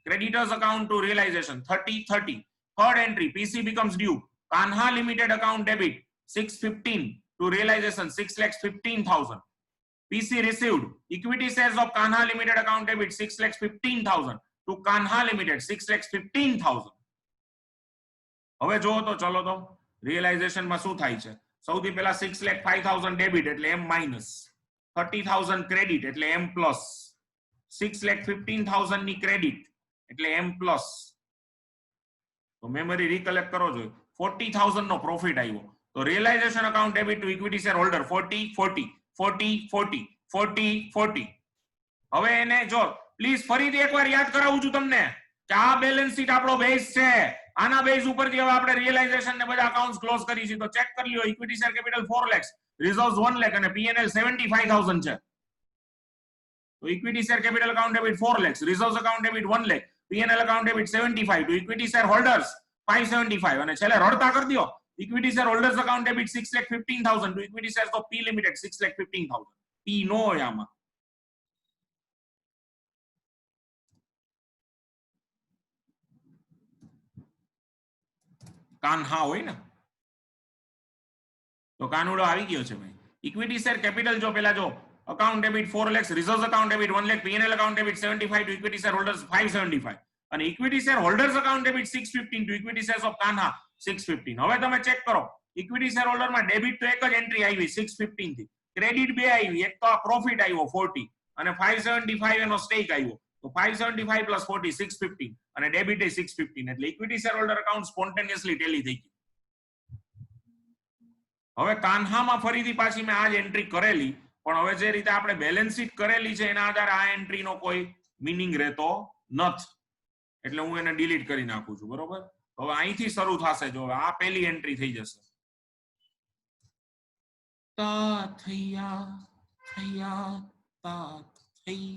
creditors account to realization 30,30. third entry, PC becomes due, Kanha limited account debit 615 to realization 6,15,000. PC received equity shares of Kanha limited account debit 6,15,000 to Kanha limited 6,15,000. હવે જો તો ચલો તો રિયલાઇઝેશન માં શું થાય છે? સૌથી પહેલા 6,05,000 ડેબિટ એટલે M માઇનસ, 30,000 ક્રેડિટ એટલે M પ્લસ, 6,15,000 ની ક્રેડિટ એટલે M પ્લસ. તો મેમરી રિકલેક્ટ કરો છો, 40,000 નો પ્રોફિટ આવ્યો. તો realisation account debit to equity share holder 40 40 40 40 40 40. હવે એને જો પ્લીઝ ફરીથી એકવાર યાદ કરાવું છું તમને કે આ બેલેન્સ શીટ આપણો બેઝ છે. આના બેઝ ઉપરથી હવે આપણે રિયલાઇઝેશન ને બધા અકાઉન્ટ્સ ક્લોઝ કરી છે. તો ચેક કરી લ્યો, equity share capital 4 lakh, reserves 1 lakh અને P&L 75,000 છે. તો equity share capital account debit 4 lakh, reserves account debit 1 lakh, P&L account debit 75, two equity share holders 575, અને છેલ્લે રડતા કરી દો, equity share holders account debit 6,15,000 two equity share of P limited 6,15,000. P નો હોય આમાં. કાન્હા હોય ને, તો કાનુડો આવી ગયો છે ભાઈ. ઇક્વિટી શેર કેપિટલ જો પેલા જો account debit 4 lakh, reserves account debit 1 lakh, P&L account debit 75 two equity share holders 575, અને equity share holders account debit 615 two equity shares of Kanha 615. હવે તમે ચેક કરો, ઇક્વિટી શેર હોલ્ડર માં ડેબિટ તો એક જ એન્ટ્રી આવી 615 થી, ક્રેડિટ બે આવી, એક તો આ પ્રોફિટ આવ્યો 40 અને 575 એનો સ્ટેક આવ્યો. તો 575 પ્લસ 40 615 અને ડેબિટ એ 615, એટલે equity share holder account spontaneously Tally થઈ ગયું. હવે કાન્હામાં ફરીથી પાછી મેં આ જ એન્ટ્રી કરેલી, પણ હવે જે રીતે આપણે બેલેન્સ શીટ કરેલી છે એના આધારે આ એન્ટ્રીનો કોઈ મીનિંગ રહેતો નથી. એટલે હું એને ડિલીટ કરી નાખું છું, બરોબર. હવે અહીંથી શરૂ થશે, જો આ પહેલી એન્ટ્રી થઈ જશે. તા થૈયા થૈયા તા થઈ.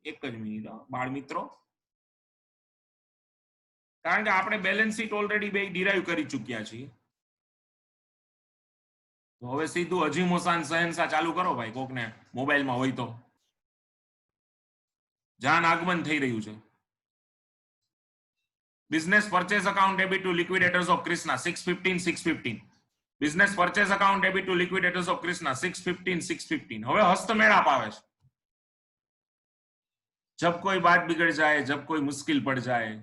એક જ મિનિટ બાળ મિત્રો, કારણ કે આપણે બેલેન્સ શીટ ઓલરેડી બે ડિરાઈવ કરી ચૂક્યા છીએ. તો હવે સીધું અજીમ હુસૈન શહેનશાહ ચાલુ કરો ભાઈ, કોકને મોબાઈલમાં હોય તો. જાન આગમન થઈ રહ્યું છે. Business purchase account debit to liquidators of Krishna 615 615. Business purchase account debit to liquidators of Krishna 615 615. હવે હસ્તમેળાપ આવે છે. જબ કોઈ બાત બિગડ જાય, જબ કોઈ મુશ્किल પડ જાય,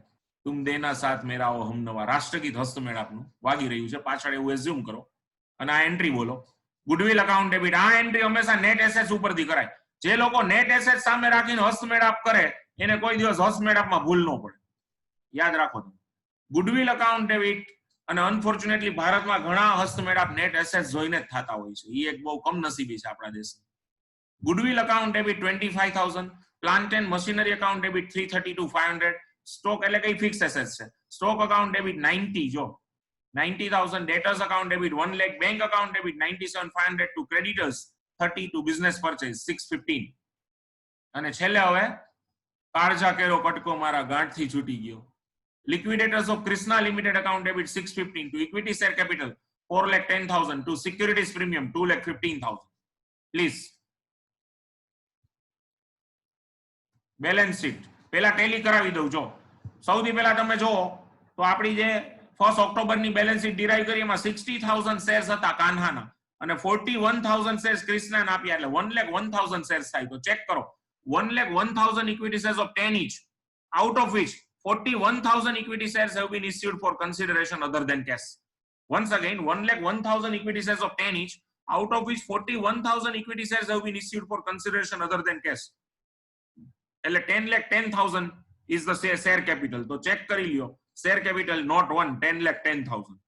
તુમ દેના સાથ મેરા ઓ હમનવા. રાષ્ટ્રગીત હસ્તમેળાપનું વાગી રહ્યું છે પાછળ, એવું એઝ્યુમ કરો અને આ એન્ટ્રી બોલો. Goodwill account debit. આ એન્ટ્રી હંમેશા નેટ એસેટ્સ ઉપરથી કરાય. જે લોકો નેટ એસેટ્સ સામે રાખીને હસ્તમેળાપ કરે એને કોઈ દિવસ હસ્તમેળાપમાં ભૂલ ન પડે, યાદ રાખો તમે. ગુડવિલ અકાઉન્ટ ડેબિટ, અને અનફોર્ચ્યુનેટલી ભારતમાં ઘણા હસ્તમેળાપ નેટ એસેટ્સ જોઈને જ થતા હોય છે. એ એક બહુ કમનસીબી છે આપણા દેશમાં. Goodwill account debit 25,000. Plant and machinery account debit 332 500. Stock એટલે કઈ ફિક્સ એસેટ્સ છે. સ્ટોક અકાઉન્ટ ડેબિટ 90, જો 90,000. Debtors account debit 1 lakh. Bank account debit 97,500 to creditors 30 to business purchase 615. અને છેલ્લે હવે કાળજા કેરો કટકો મારા ગાંઠથી છૂટી ગયો. Liquidators of Krishna Limited account debit 615 to equity share capital 4,10,000 to securities premium 2,15,000. Please. Balance sheet પહેલા ટેલી કરાવી દઉં. જો સૌથી પહેલા તમે જો તો આપણી જે 1 ઓક્ટોબરની બેલેન્સ શીટ ડિરાઈવ કરી એમાં 60,000 શેર્સ હતા કાન્હાના અને 41,000 શેર્સ ક્રિષ્નાને આપ્યા, એટલે 1,01,000 શેર્સ થાય. તો ચેક કરો, 1,01,000 equity shares of 10 each, out of which 41,000 equity shares have been issued for consideration other than cash. Once again, 1,01,000 equity shares of 10 each, out of which 41,000 equity shares have been issued for consideration other than cash. એટલે 10,10,000 is the share capital. તો ચેક કરી લ્યો, શેર કેપિટલ નોટ 1, 10,10,000.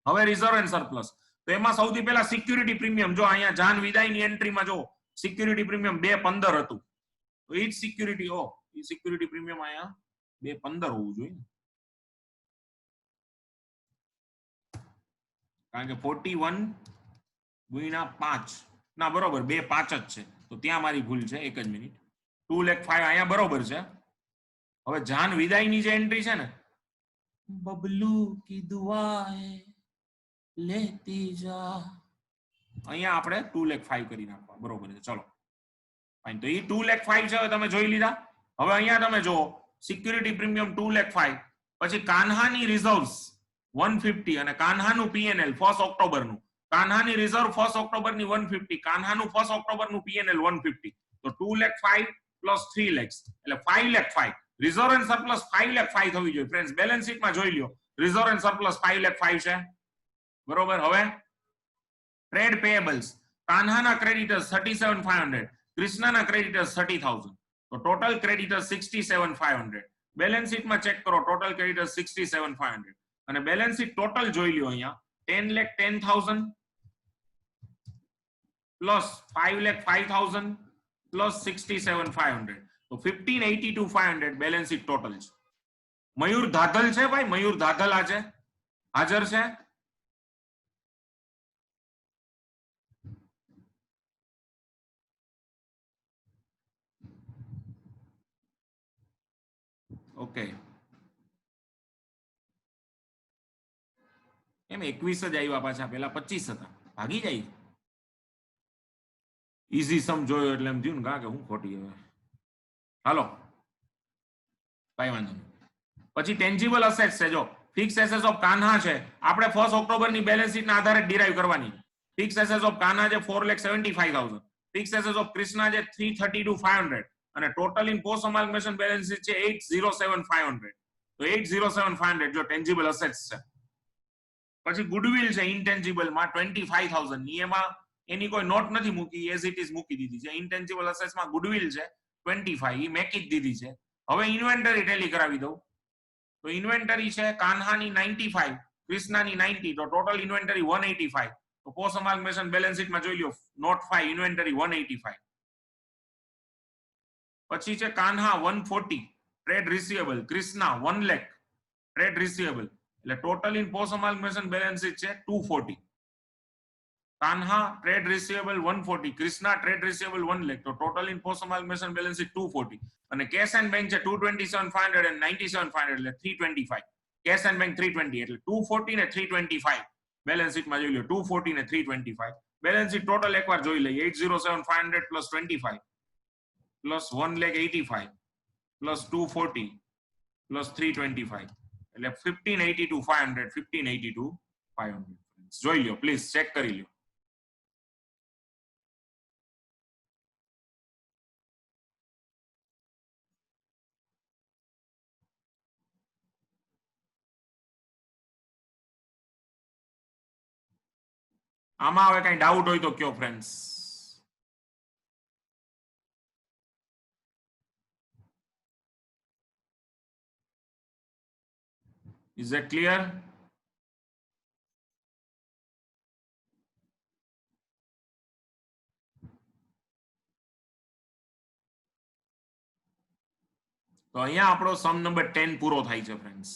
હવે રિઝર્વ એન્ડ સરપ્લસ. તો એમાં સૌથી પહેલા સિક્યુરિટી પ્રીમિયમ. જો અહીંયા જાન વિદાયની એન્ટ્રીમાં જો સિક્યુરિટી પ્રીમિયમ 215 હતું. તો એ જ સિક્યુરિટી એ સિક્યુરિટી પ્રીમિયમ અહીંયા 215 હોવું જોઈએ, કારણ કે 41 ગુણ્યા 5 ના બરોબર 2,5 જ છે. તો ત્યાં મારી ભૂલ છે, એક જ મિનિટ. 2,05,000 અહીંયા બરોબર છે. હવે જાન વિદાયની જે એન્ટ્રી છે ને, બબલુ કી દુઆએ લેતી જા, અહીંયા આપણે 2,05,000 કરી નાખવા, બરોબર છે. ચલો ફાઈન. તો એ 2,05,000 છે, હવે તમે જોઈ લીધા. હવે અહીંયા તમે જો સિક્યુરિટી પ્રીમિયમ 2,05,000, પછી કાન્હાની રિઝર્વ્સ 150 અને કાન્હાનું પીએનએલ 1 ઓક્ટોબરનું. કાન્હાની રિઝર્વ 1 ઓક્ટોબરની 150, કાન્હાનું 1 ઓક્ટોબરનું પીએનએલ 150. તો 2,05,000 પ્લસ 3 lakhs એટલે 5,05,000. રિઝર્વ એન્ડ સરપ્લસ 5,05,000 થવી જોઈએ ફ્રેન્ડ્સ. બેલેન્સ શીટમાં જોઈ લ્યો, રિઝર્વ એન્ડ સરપ્લસ 5,05,000 છે, બરોબર. હવે ટ્રેડ પેયેબલ્સ, કાન્હાના ક્રેડિટર્સ 37,500, ક્રિષ્નાના ક્રેડિટર્સ 30,000. તો ટોટલ ક્રેડિટર્સ 67,500. બેલેન્સ શીટમાં ચેક કરો, ટોટલ ક્રેડિટર્સ 67,500. અને બેલેન્સ શીટ ટોટલ જોઈ લ્યો, અહીંયા 10,10,000 પ્લસ 5,05,000 પ્લસ 67,500. તો 15,82,500 બેલેન્સ શીટ ટોટલ છે. મયુર ધાધલ છે ભાઈ, મયુર ધાધલ આજે હાજર છે? ઓકે, એમ 21 જ આવ્યા પાછા, પેલા 25 હતા, ભાગી જાય. ઈઝી સમ જોયો એટલે એમ થયું ને કે હું ખોટી. હવે હાલો, કઈ વાંધો નહીં. પછી ટેન્જિબલ અસેટ્સ છે. જો ફિક્સ એસેટ્સ ઓફ કાન્હા છે, આપણે 1 ઓક્ટોબરની બેલેન્સ શીટના આધારે ડિરાઈવ કરવાની. ફિક્સ એસેટ્સ ઓફ કાન્હા છે 4,75,000. ફિક્સ એસેટ્સ ઓફ ક્રિષ્ના છે 332,500 અને total in post amalgamation balance sheet છે 807,500. તો 807,500 જો ટેન્જિબલ અસેટ્સ છે. પછી ગુડવિલ છે ઇન્ટેન્જિબલ માં 25,000 ની, એમાં એની કોઈ નોટ નથી મૂકી, એઝ ઇટ ઇઝ મૂકી દીધી છે. ઇન્ટેન્જિબલ અસેટ્સ માં ગુડવિલ છે 25, એ મેકી જ દીધી છે. હવે ઇન્વેન્ટરી ટેલી કરાવી દઉં. તો ઇન્વેન્ટરી છે કાન્હાની 95, ક્રિષ્નાની 90, તો ટોટલ ઇન્વેન્ટરી 185. તો પોસ્ટ અમાલ્ગમેશન બેલેન્સ શીટમાં જોઈ લો, નોટ 5 ઇન્વેન્ટરી 185. પછી છે Kanha 140, trade receivable Krishna 1 lakh trade receivable એટલે total in post amalgamation balance sheet છે 240. Kanha trade receivable 140, Krishna trade receivable 1 lakh, તો total in post amalgamation balance sheet 240 અને કેશ એન્ડ બેંક છે 227,500 અને 97,500 એટલે 325. કેશ એન્ડ બેંક 320 એટલે 240 ને 325 બેલેન્સ શીટમાં જોઈ લો. 240 ને 325 બેલેન્સ શીટ ટોટલ એકવાર જોઈ લઈએ. 807,500 પ્લસ 25 પ્લસ 1,85,000 પ્લસ 240 પ્લસ 325 એટલે 1582,500 1582,500 જોઈ લો. પ્લીઝ ચેક કરી લો. આમાં હવે કઈ ડાઉટ હોય તો કયો ફ્રેન્ડ્સ. Is that clear? તો અહીંયા આપણો સમ નંબર 10 પૂરો થાય છે ફ્રેન્ડ્સ.